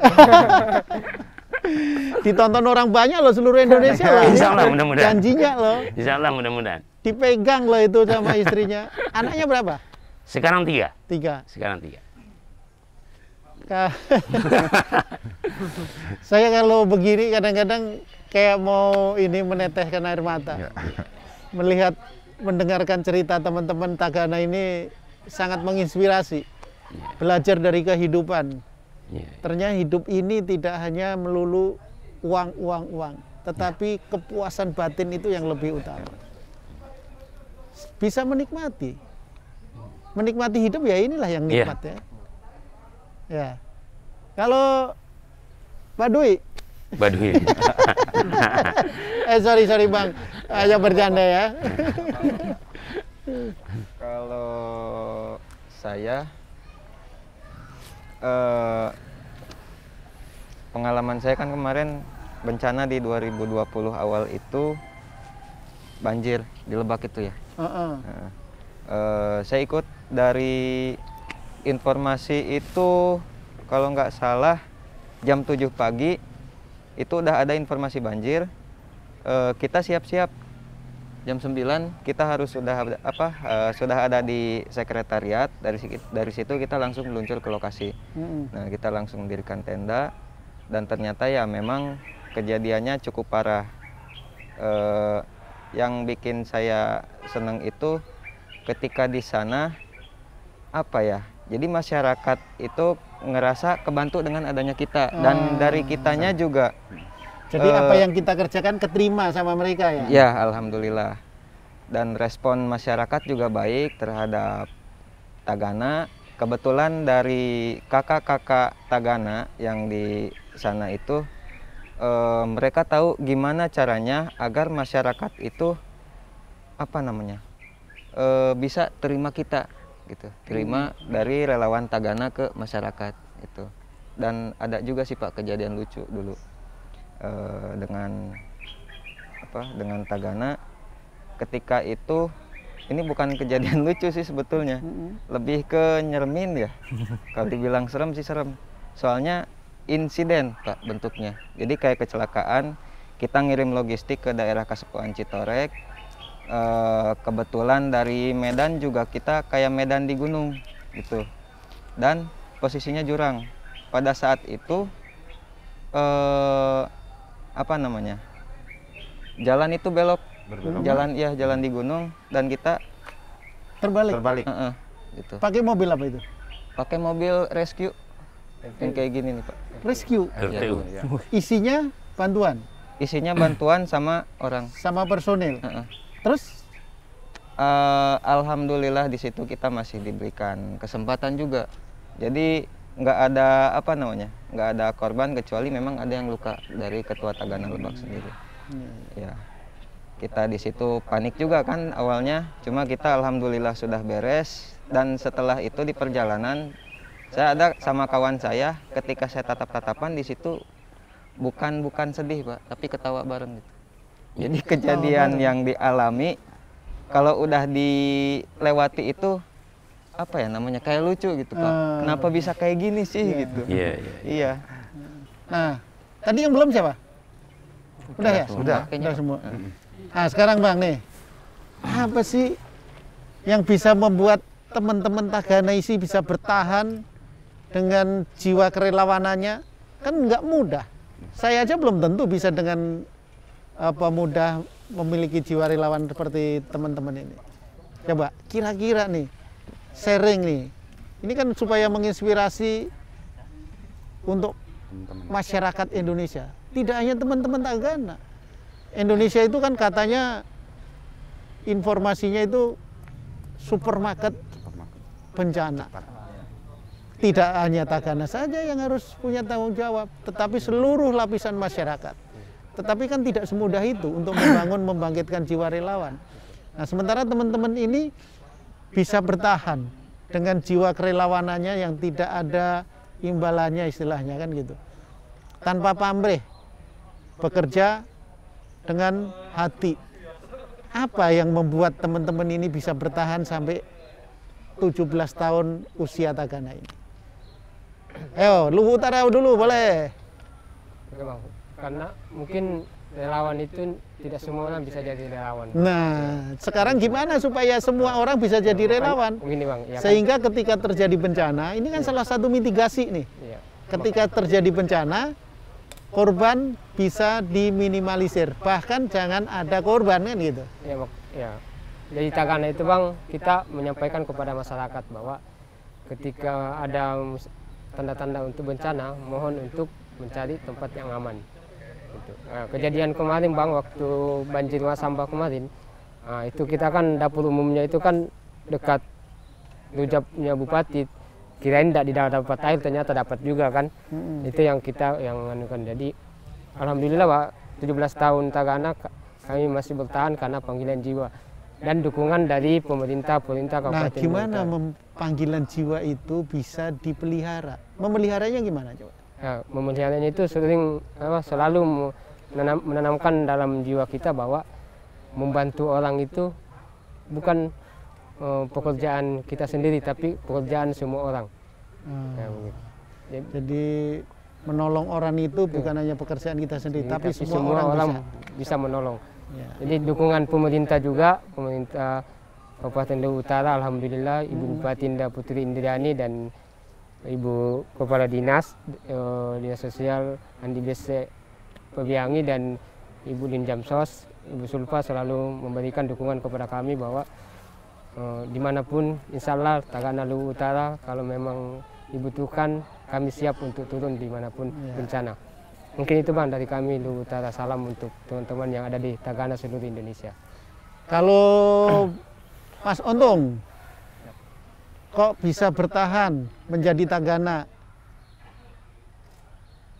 A: Ditonton orang banyak loh seluruh Indonesia loh. ini.
B: Insya Allah, mudah-mudahan.
A: Janjinya loh.
B: Insya Allah mudah-mudahan.
A: Dipegang loh itu sama istrinya. Anaknya berapa?
B: Sekarang 3.
A: 3.
B: Sekarang 3.
A: Saya kalau begini kadang-kadang kayak mau ini meneteskan air mata.
E: Ya.
A: Melihat, mendengarkan cerita teman-teman Tagana ini sangat menginspirasi. Belajar dari kehidupan.
B: Ya.
A: Ternyata hidup ini tidak hanya melulu uang, tetapi kepuasan batin itu yang lebih utama. Bisa menikmati hidup ya, inilah yang nikmat ya. Ya, kalau Baduy, sorry Bang, aja bercanda ya.
F: Kalau saya pengalaman saya kan kemarin bencana di 2020 awal itu banjir di Lebak itu ya. Saya ikut dari informasi itu kalau nggak salah jam 7 pagi itu udah ada informasi banjir. Kita siap-siap jam 9 kita harus sudah ada di sekretariat. Dari situ kita langsung meluncur ke lokasi. Nah, kita langsung mendirikan tenda dan ternyata ya memang kejadiannya cukup parah. Yang bikin saya senang itu ketika di sana jadi masyarakat itu ngerasa kebantu dengan adanya kita dan dari kitanya juga.
A: Jadi apa yang kita kerjakan keterima sama mereka ya?
F: Ya, alhamdulillah. Dan respon masyarakat juga baik terhadap Tagana. Kebetulan dari kakak-kakak Tagana yang di sana itu mereka tahu gimana caranya agar masyarakat itu bisa terima kita gitu, terima dari relawan Tagana ke masyarakat itu. Dan ada juga sih Pak kejadian lucu dulu dengan Tagana ketika itu. Ini bukan kejadian lucu sih sebetulnya, lebih ke nyeremin ya. Kalau dibilang serem sih serem, soalnya insiden Pak bentuknya. Jadi kayak kecelakaan kita ngirim logistik ke daerah Kasepuan Citorek. Kebetulan dari Medan juga kita kayak Medan di gunung gitu, dan posisinya jurang. Pada saat itu apa namanya, jalan itu belok, jalan di gunung, dan kita
A: Terbalik.
F: gitu.
A: Pakai mobil apa itu?
F: Pakai mobil rescue yang kayak gini nih Pak.
A: Rescue.
B: RTU.
A: Isinya bantuan
F: Isinya bantuan sama orang.
A: sama personil. Terus
F: Alhamdulillah di situ kita masih diberikan kesempatan juga. Jadi nggak ada apa namanya, nggak ada korban kecuali memang ada yang luka dari Ketua Tagana Lebak sendiri. Ya, kita di situ panik juga kan awalnya. Cuma kita alhamdulillah sudah beres, dan setelah itu di perjalanan saya ada sama kawan saya. Ketika saya tatap-tatapan di situ bukan sedih Pak, tapi ketawa bareng gitu. Jadi kejadian yang dialami kalau udah dilewati itu apa ya namanya, kayak lucu gitu Pak. Kenapa bisa kayak gini sih gitu. Iya.
A: Nah, tadi yang belum siapa? Udah ya?
E: Sudah.
A: Udah semua. Nah, sekarang Bang nih, apa sih yang bisa membuat teman-teman Tagana isi bisa bertahan dengan jiwa kerelawanannya? Kan nggak mudah. Saya aja belum tentu bisa dengan mudah memiliki jiwa relawan seperti teman-teman ini. Coba kira-kira nih, sharing nih, ini kan supaya menginspirasi untuk masyarakat Indonesia. Tidak hanya teman-teman Tagana. Indonesia itu kan katanya informasinya itu supermarket bencana. Tidak hanya Tagana saja yang harus punya tanggung jawab, tetapi seluruh lapisan masyarakat. Tetapi kan tidak semudah itu untuk membangkitkan jiwa relawan. Nah, sementara teman-teman ini bisa bertahan dengan jiwa kerelawanannya yang tidak ada imbalannya istilahnya kan gitu. Tanpa pamrih, bekerja dengan hati. Apa yang membuat teman-teman ini bisa bertahan sampai 17 tahun usia Tagana ini? Ayo, Luwu Utara dulu boleh.
D: Oke Bang, karena mungkin relawan itu tidak semua orang bisa jadi relawan.
A: Nah, sekarang gimana supaya semua orang bisa jadi relawan?
D: Begini Bang, ya kan?
A: Sehingga ketika terjadi bencana, ini kan salah satu mitigasi nih.
D: Iya.
A: Ketika terjadi bencana, korban bisa diminimalisir. Bahkan jangan ada korban kan gitu.
D: Ya, ya. Jadi Tagana itu Bang, kita menyampaikan kepada masyarakat bahwa ketika ada tanda-tanda untuk bencana, mohon untuk mencari tempat yang aman. Gitu. Nah, kejadian kemarin Bang, waktu banjir Masamba kemarin, nah, itu kita kan dapur umumnya itu kan dekat rujapnya Bupati. Kirain tidak dapat air, ternyata dapat juga kan. Itu yang kita yang anukan. Jadi alhamdulillah Pak, 17 tahun Tagana kami masih bertahan karena panggilan jiwa dan dukungan dari pemerintah Kabupaten.
A: Nah, gimana panggilan jiwa itu bisa dipelihara? Memeliharanya gimana coba?
D: Ya, memeliharanya itu selalu menanamkan dalam jiwa kita bahwa membantu orang itu bukan pekerjaan kita sendiri, tapi pekerjaan semua orang. Ya,
A: Jadi menolong orang itu bukan hanya pekerjaan kita sendiri, tapi semua orang
D: bisa menolong.
A: Ya.
D: Jadi dukungan pemerintah juga, pemerintah Kabupaten Luwu Utara, alhamdulillah Ibu Bupati Indah Putri Indriani dan Ibu Kepala Dinas Sosial Andi Bese Pebiangi dan Ibu Dinjamsos, Ibu Sulfa selalu memberikan dukungan kepada kami bahwa dimanapun insya Allah Tagana Luwu Utara kalau memang dibutuhkan kami siap untuk turun dimanapun bencana. Mungkin itu Bang dari kami Luwu Utara, salam untuk teman-teman yang ada di Tagana seluruh Indonesia.
A: Kalau Mas Untung kok bisa bertahan menjadi Tagana?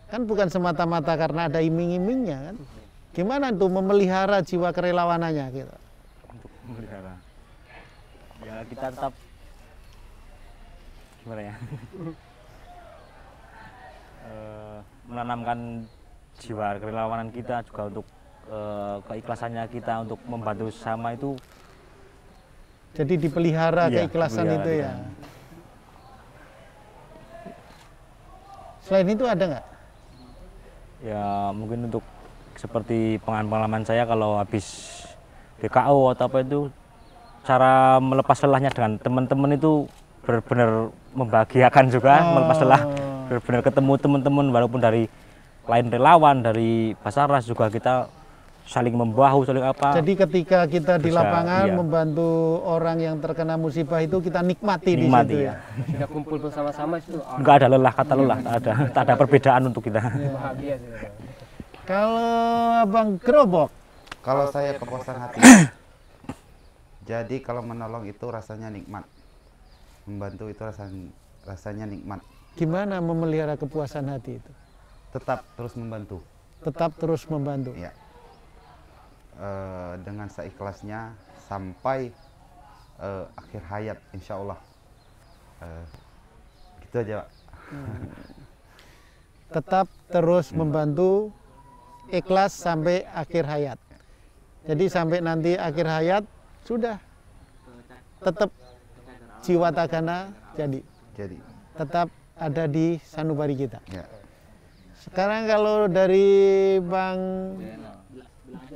A: Kan bukan semata-mata karena ada iming-imingnya kan? Gimana tuh memelihara jiwa kerelawanannya gitu?
C: Untuk memelihara, ya kita tetap gimana ya? Menanamkan jiwa kerelawanan kita juga untuk keikhlasannya kita untuk membantu sesama itu.
A: Jadi dipelihara
C: Iya,
A: keikhlasan
C: dipelihara
A: itu ya. Selain itu ada nggak?
C: Ya mungkin untuk seperti pengalaman saya kalau habis BKO atau apa itu, cara melepas lelahnya dengan teman-teman itu benar-benar membahagiakan juga. Melepas lelah, benar-benar ketemu teman-teman walaupun dari lain relawan, dari Basarnas juga kita saling membahu, saling apa.
A: Jadi ketika kita di
C: Bisa,
A: lapangan
C: iya.
A: membantu orang yang terkena musibah itu kita nikmati di
C: Nikmati,
A: situ
C: ya.
D: Kita kumpul bersama-sama itu
C: Nggak ada lelah, kata lelah, tak ada perbedaan untuk kita.
D: bahagia sih.
A: Kalau Abang Gerobok,
E: Kalau saya kepuasan hati, jadi kalau menolong itu rasanya nikmat, membantu itu rasanya nikmat.
A: gimana memelihara kepuasan hati itu?
E: Tetap terus membantu,
A: Tetap terus membantu.
E: ya. Dengan seikhlasnya sampai akhir hayat, insya Allah. Gitu aja, Pak.
A: Tetap terus membantu, ikhlas sampai akhir hayat. Jadi sampai nanti akhir hayat sudah tetap jiwa Tagana jadi
E: Jadi,
A: tetap ada di sanubari kita.
E: ya.
A: Sekarang kalau dari Bang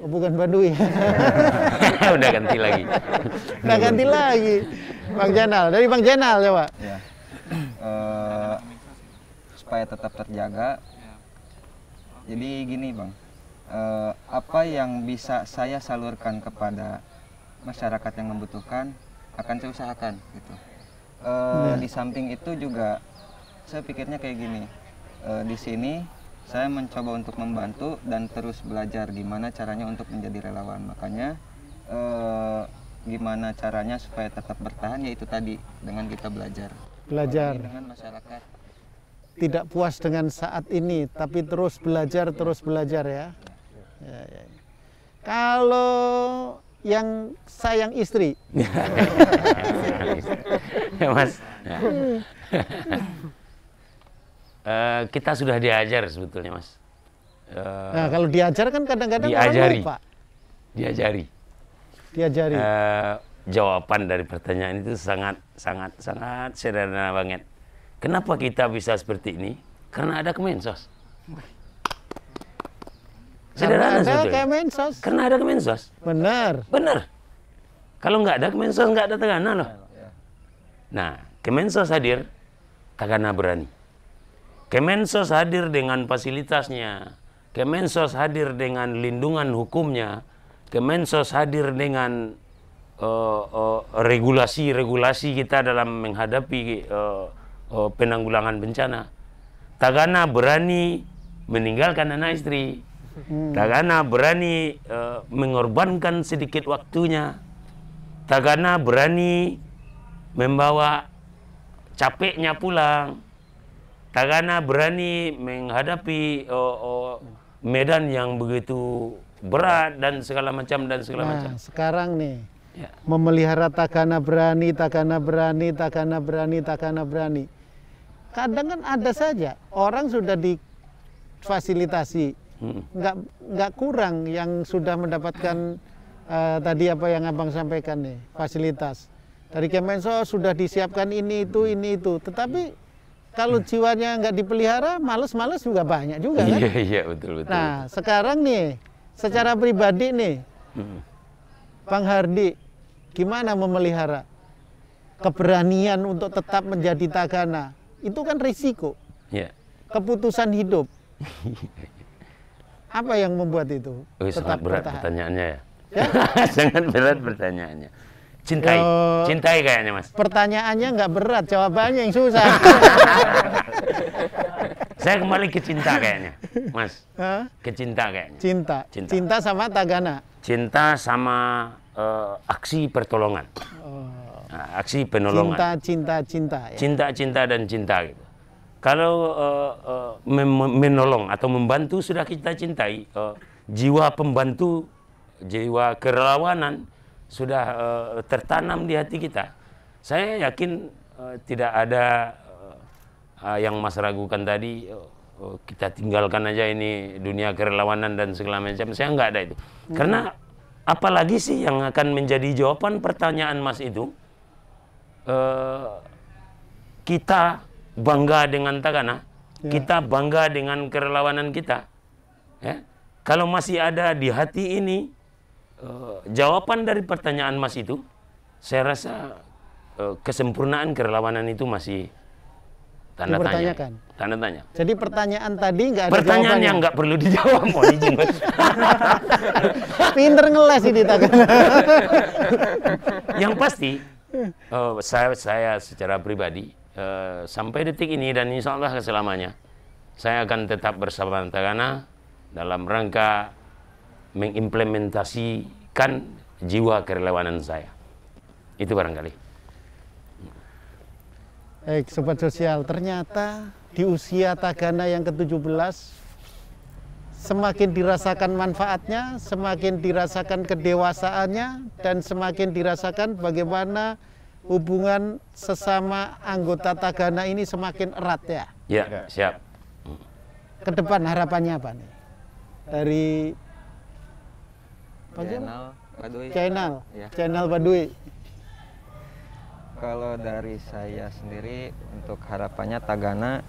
A: bukan Bandui,
B: Udah ganti lagi.
A: udah ganti lagi. Bang Jenal, dari Bang Jenal coba.
F: Ya. Supaya tetap terjaga. Jadi gini Bang, apa yang bisa saya salurkan kepada masyarakat yang membutuhkan akan saya usahakan gitu. Di samping itu juga saya pikirnya kayak gini, di sini saya mencoba untuk membantu dan terus belajar gimana caranya untuk menjadi relawan. Makanya gimana caranya supaya tetap bertahan, yaitu tadi dengan kita belajar.
A: Belajar.
F: Dengan masyarakat.
A: Tidak puas dengan saat ini, tapi terus belajar ya. Ya, ya. Kalau yang sayang istri,
B: Ya, Mas. Kita sudah diajar sebetulnya, Mas.
A: nah kalau diajar kan kadang-kadang orang
B: Diajari.
A: lupa.
B: Diajari.
A: Diajari.
B: Jawaban dari pertanyaan itu sangat sederhana banget. Kenapa kita bisa seperti ini? Karena ada Kemensos.
A: Karena
B: Sederhana
A: ada
B: sebetulnya.
A: Kemensos.
B: Karena ada Kemensos.
A: Benar.
B: Benar. Kalau nggak ada Kemensos, nggak ada Tagana loh. Nah, Kemensos hadir, Tagana berani. Kemensos hadir dengan fasilitasnya. Kemensos hadir dengan lindungan hukumnya. Kemensos hadir dengan regulasi-regulasi kita dalam menghadapi penanggulangan bencana. Tagana berani meninggalkan anak istri. Tagana berani mengorbankan sedikit waktunya. Tagana berani membawa capeknya pulang. Tagana berani menghadapi medan yang begitu berat dan segala macam.
A: Nah, sekarang nih,
B: Ya.
A: memelihara Tagana berani. Kadang kan ada saja orang sudah difasilitasi, nggak kurang yang sudah mendapatkan tadi apa yang abang sampaikan nih, fasilitas dari Kemensos sudah disiapkan ini itu. Tetapi kalau jiwanya nggak dipelihara, males juga banyak juga kan.
B: Iya, betul.
A: Nah, sekarang nih, secara pribadi nih, Bang Hardi, gimana memelihara keberanian untuk tetap menjadi Tagana? Itu kan risiko,
B: Ya.
A: keputusan hidup. Apa yang membuat itu
B: Sangat berat
A: bertahan?
B: pertanyaannya ya.
A: Ya?
B: Sangat berat pertanyaannya. Cintai kayaknya, Mas.
A: Pertanyaannya nggak berat, jawabannya yang susah.
B: Saya kembali ke cinta kayaknya, Mas.
A: Hah?
B: Ke cinta kayaknya.
A: Cinta.
B: Cinta.
A: Cinta sama Tagana.
B: Cinta sama aksi pertolongan. Nah, aksi penolongan.
A: Cinta ya.
B: Cinta dan cinta gitu. Kalau menolong atau membantu sudah kita cintai, jiwa pembantu, jiwa kerelawanan sudah tertanam di hati kita. Saya yakin tidak ada yang Mas ragukan tadi, kita tinggalkan aja ini dunia kerelawanan dan segala macam. Saya nggak ada itu. Karena apalagi sih yang akan menjadi jawaban pertanyaan Mas itu, kita bangga dengan Tagana, kita bangga dengan kerelawanan kita. Ya? kalau masih ada di hati ini jawaban dari pertanyaan Mas itu, saya rasa kesempurnaan kerelawanan itu masih tanda tanya. Tanda tanya.
A: Jadi pertanyaan tadi nggak ada
B: pertanyaan
A: jawabannya.
B: yang nggak perlu dijawab, mohon izin Mas.
A: Pinter ngeles ini Tagana.
B: Yang pasti saya secara pribadi sampai detik ini dan insya Allah selamanya saya akan tetap bersama Tagana dalam rangka mengimplementasikan jiwa kerelawanan saya. Itu barangkali.
A: Baik, Sobat Sosial, ternyata di usia Tagana yang ke-17 semakin dirasakan manfaatnya, semakin dirasakan kedewasaannya, dan semakin dirasakan bagaimana hubungan sesama anggota Tagana ini semakin erat ya.
B: Ya, siap.
A: Ke depan harapannya apa nih? Dari channel Baduy.
F: Kalau dari saya sendiri untuk harapannya Tagana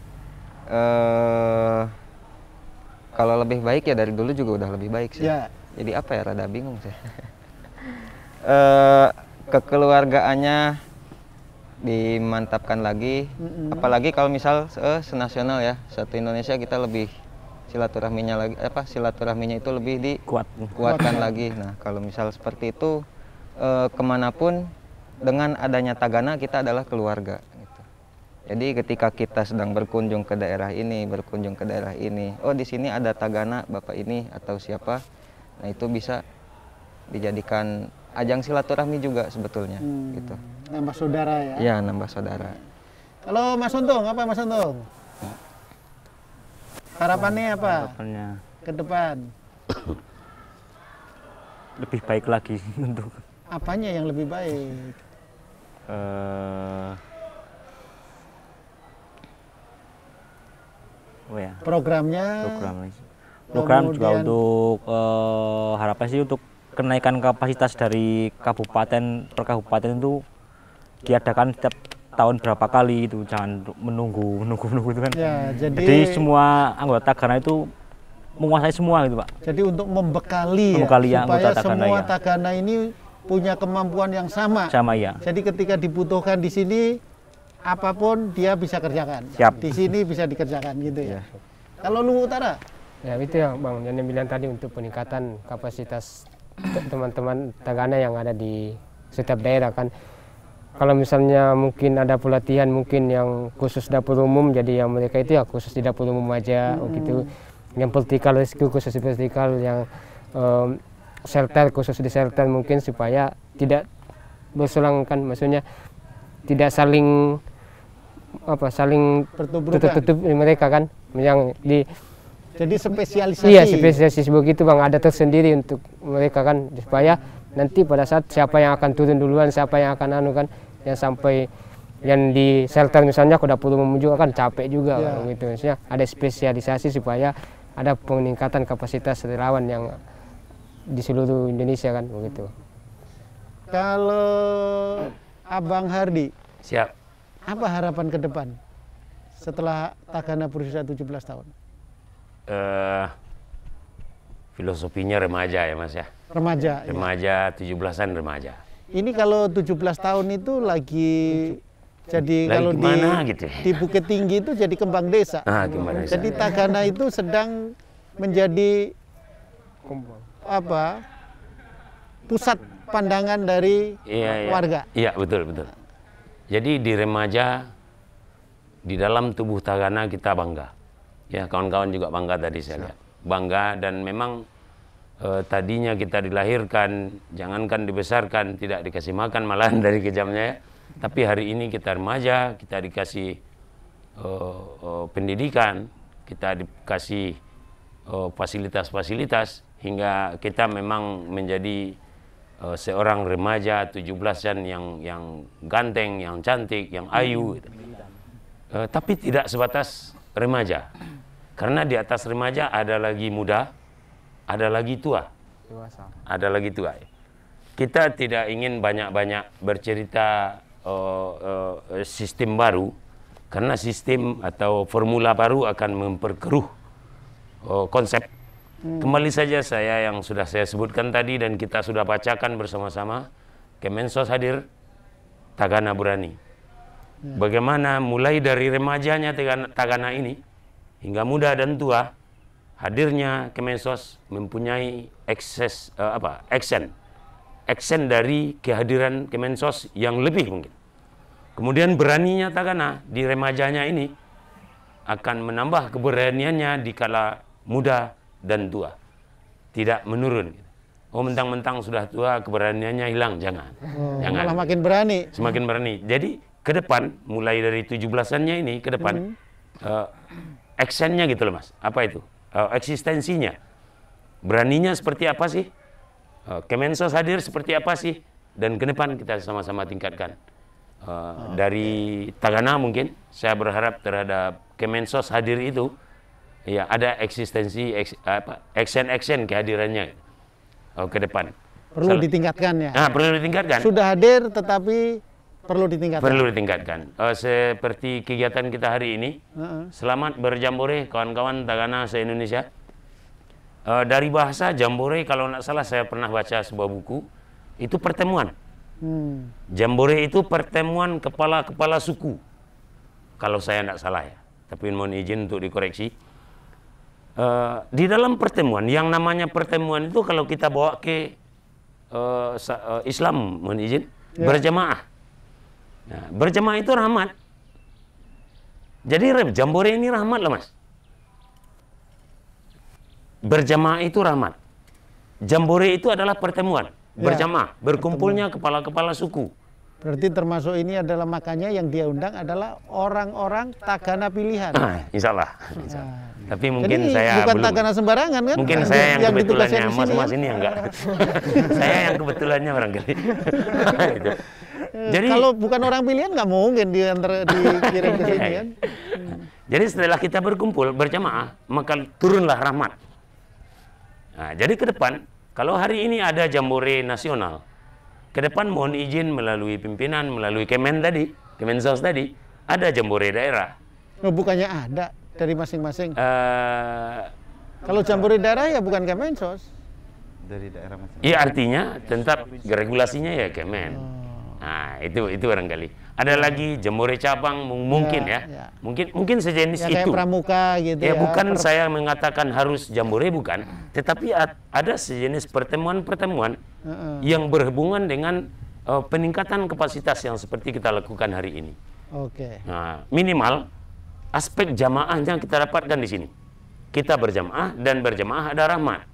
F: kalau lebih baik ya dari dulu juga udah lebih baik sih.
A: Ya.
F: Jadi apa ya, rada bingung sih. Kekeluargaannya dimantapkan lagi, apalagi kalau misal senasional ya, satu Indonesia kita lebih silaturahminya itu lebih dikuatkan lagi. Nah kalau misal seperti itu kemanapun dengan adanya Tagana kita adalah keluarga gitu. Jadi ketika kita sedang berkunjung ke daerah ini, oh di sini ada Tagana Bapak ini atau siapa, nah itu bisa dijadikan ajang silaturahmi juga sebetulnya gitu.
A: Nambah saudara ya?
F: Ya, nambah saudara.
A: Kalau Mas Untung, apa Mas Untung? Harapannya apa?
C: Harapannya
A: Ke depan?
C: lebih baik lagi untuk
A: Apanya yang lebih baik? Programnya?
C: Program juga
A: Kemudian-
C: untuk harapan sih untuk kenaikan kapasitas dari kabupaten per kabupaten itu diadakan setiap tahun berapa kali itu, jangan menunggu itu kan.
A: Ya,
C: Jadi semua anggota Tagana itu menguasai semua gitu Pak.
A: Jadi untuk membekali
C: ya,
A: supaya
C: anggota Tagana,
A: semua
C: ya.
A: Tagana ini punya kemampuan yang sama.
C: Sama ya.
A: Jadi ketika dibutuhkan di sini, apapun dia bisa kerjakan.
C: Siap.
A: Di sini bisa dikerjakan gitu ya. Kalau Luhut Utara?
D: Ya itu ya Bang, yang bilang tadi untuk peningkatan kapasitas teman-teman Tagana yang ada di setiap daerah kan. Kalau misalnya mungkin ada pelatihan mungkin yang khusus dapur umum, jadi yang mereka itu ya khusus di dapur umum aja gitu. Yang vertikal rescue khusus di vertikal, yang shelter khusus di shelter mungkin, supaya tidak berselangkan, maksudnya tidak saling tutup mereka kan, yang di
A: Jadi spesialisasi.
D: iya spesialis begitu Bang, ada tersendiri untuk mereka kan, supaya nanti pada saat siapa yang akan turun duluan, siapa yang akan kan, yang sampai yang di shelter misalnya ke dapur umum juga kan capek juga kan, gitu. Maksudnya ada spesialisasi supaya ada peningkatan kapasitas relawan yang di seluruh Indonesia kan begitu.
A: Kalau Abang Hardi,
B: Siap.
A: apa harapan ke depan setelah Tagana berusia 17 tahun?
B: Filosofinya remaja ya Mas ya.
A: Remaja. Ya.
B: Remaja, 17-an remaja.
A: Ini kalau 17 tahun itu lagi jadi
B: Lagi
A: kalau
B: gimana gitu ya?
A: di Bukit Tinggi itu jadi kembang desa.
B: Gimana
A: Jadi Tagana itu sedang menjadi pusat pandangan dari warga.
B: Iya, betul. Jadi di remaja, di dalam tubuh Tagana kita bangga. Ya, kawan-kawan juga bangga tadi saya lihat. Bangga, dan memang tadinya kita dilahirkan, jangankan dibesarkan, tidak dikasih makan malahan dari kejamnya ya. Tapi hari ini kita remaja, kita dikasih pendidikan, kita dikasih fasilitas-fasilitas, hingga kita memang menjadi seorang remaja 17-an yang ganteng, yang cantik, yang ayu. Gitu. Tapi tidak sebatas remaja. Karena di atas remaja ada lagi muda, ada lagi tua. Ada lagi tua. Kita tidak ingin banyak-banyak bercerita sistem baru, karena sistem atau formula baru akan memperkeruh konsep. Kembali saja saya yang sudah saya sebutkan tadi dan kita sudah bacakan bersama-sama. Kemensos hadir, Tagana berani. Bagaimana mulai dari remajanya Tagana ini hingga muda dan tua, hadirnya Kemensos mempunyai aksen dari kehadiran Kemensos yang lebih mungkin. Kemudian beraninya Tagana di remajanya ini akan menambah keberaniannya di kala muda dan tua. Tidak menurun. Oh, mentang-mentang sudah tua keberaniannya hilang, jangan. Jangan.
A: Malah makin berani.
B: Semakin berani. Jadi ke depan mulai dari 17-annya ini ke depan aksennya gitu loh Mas. Apa itu? Eksistensinya. Beraninya seperti apa sih? Kemensos hadir seperti apa sih? Dan ke depan kita sama-sama tingkatkan. Dari Tagana mungkin saya berharap terhadap Kemensos hadir itu ya ada eksistensi aksen kehadirannya ke depan.
A: Perlu ditingkatkan ya.
B: Perlu ditingkatkan.
A: Sudah hadir tetapi perlu ditingkatkan.
B: Perlu ditingkatkan. Seperti kegiatan kita hari ini. Selamat berjambore kawan-kawan Tagana se-Indonesia. Dari bahasa jambore, kalau tidak salah saya pernah baca sebuah buku, itu pertemuan. Jambore itu pertemuan kepala-kepala suku. Kalau saya tidak salah ya. Tapi mohon izin untuk dikoreksi. Di dalam pertemuan, yang namanya pertemuan itu kalau kita bawa ke Islam, mohon izin, berjamaah. Nah, berjamaah itu rahmat. Jadi jambore ini rahmat loh Mas. Berjamaah itu rahmat. Jambore itu adalah pertemuan, berjamaah, berkumpulnya kepala-kepala suku.
A: Berarti termasuk ini adalah makanya yang dia undang adalah orang-orang Tagana pilihan.
B: Insya Allah. Tapi mungkin
A: jadi
B: saya
A: bukan
B: belum.
A: Tagana sembarangan kan?
B: Mungkin saya yang kebetulannya, mas-mas
A: kan?
B: ini enggak. Saya yang kebetulannya barangkali. Gitu. Jadi
A: kalau bukan orang pilihan nggak mungkin dikirim ke sini kan.
B: Jadi setelah kita berkumpul berjamaah, maka turunlah rahmat. Nah, jadi ke depan, kalau hari ini ada jambore nasional, ke depan mohon izin melalui pimpinan, melalui Kemensos tadi, ada jambore daerah.
A: Oh, bukannya ada dari masing-masing? Kalau jambore daerah ya bukan Kemensos.
E: Dari daerah masing-masing.
B: Iya, artinya tetap regulasinya ya Kemen. Nah, itu barangkali. Ada lagi jambore cabang mungkin ya. Mungkin sejenis
A: ya, kayak
B: itu.
A: Pramuka gitu
B: ya. Bukan saya mengatakan harus jambore bukan, tetapi ada sejenis pertemuan-pertemuan yang berhubungan dengan peningkatan kapasitas yang seperti kita lakukan hari ini.
A: Oke.
B: Nah, minimal aspek jamaahnya kita dapatkan di sini. Kita berjamaah dan berjamaah ada rahmat.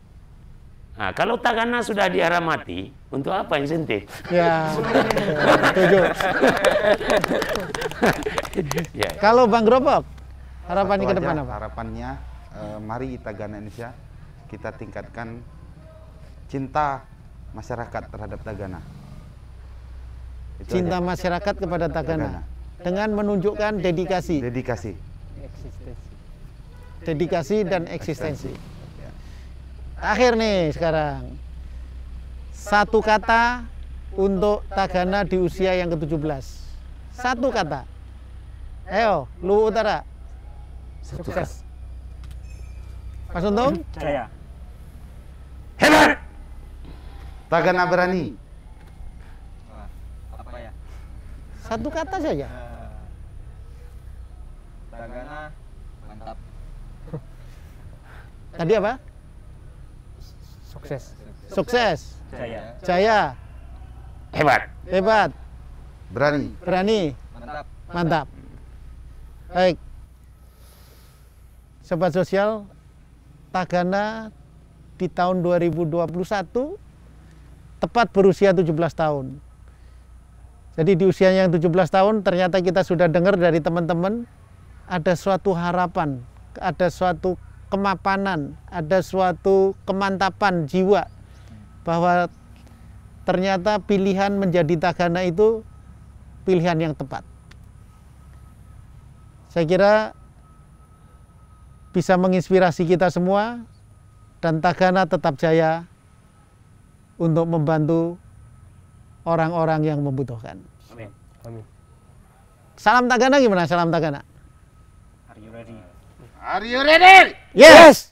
B: Nah, kalau Tagana sudah dirahmati, untuk apa insentif?
A: Ya, setuju.
B: Ya.
A: Kalau Bang Grobok, harapannya ke depan apa?
E: Harapannya, mari Tagana Indonesia kita tingkatkan cinta masyarakat terhadap Tagana. Itu
A: Cinta
E: aja.
A: masyarakat kepada Tagana dengan menunjukkan dedikasi. Dedikasi dan eksistensi. Akhir nih sekarang. Satu kata untuk Tagana di usia yang ke-17. Satu kata. Ayo, Luwu Utara.
D: Sukses.
A: Mas Untung?
C: Jaya.
B: Hebat!
E: Tagana berani.
C: Apa ya?
A: Satu kata saja.
F: Tagana mantap.
A: Tadi apa?
D: Sukses.
A: Sukses.
C: Jaya.
A: Jaya.
B: Hebat!
A: Hebat.
E: Berani.
A: Berani.
F: Mantap.
A: Mantap. Baik. Sobat Sosial, Tagana di tahun 2021 tepat berusia 17 tahun. Jadi di usia yang 17 tahun ternyata kita sudah dengar dari teman-teman ada suatu harapan, ada suatu kemapanan, ada suatu kemantapan jiwa bahwa ternyata pilihan menjadi Tagana itu pilihan yang tepat. Saya kira bisa menginspirasi kita semua dan Tagana tetap jaya untuk membantu orang-orang yang membutuhkan.
C: Amin.
D: Amin.
A: Salam Tagana gimana? Salam Tagana.
C: Are you ready?
E: Are you ready?
A: Yes.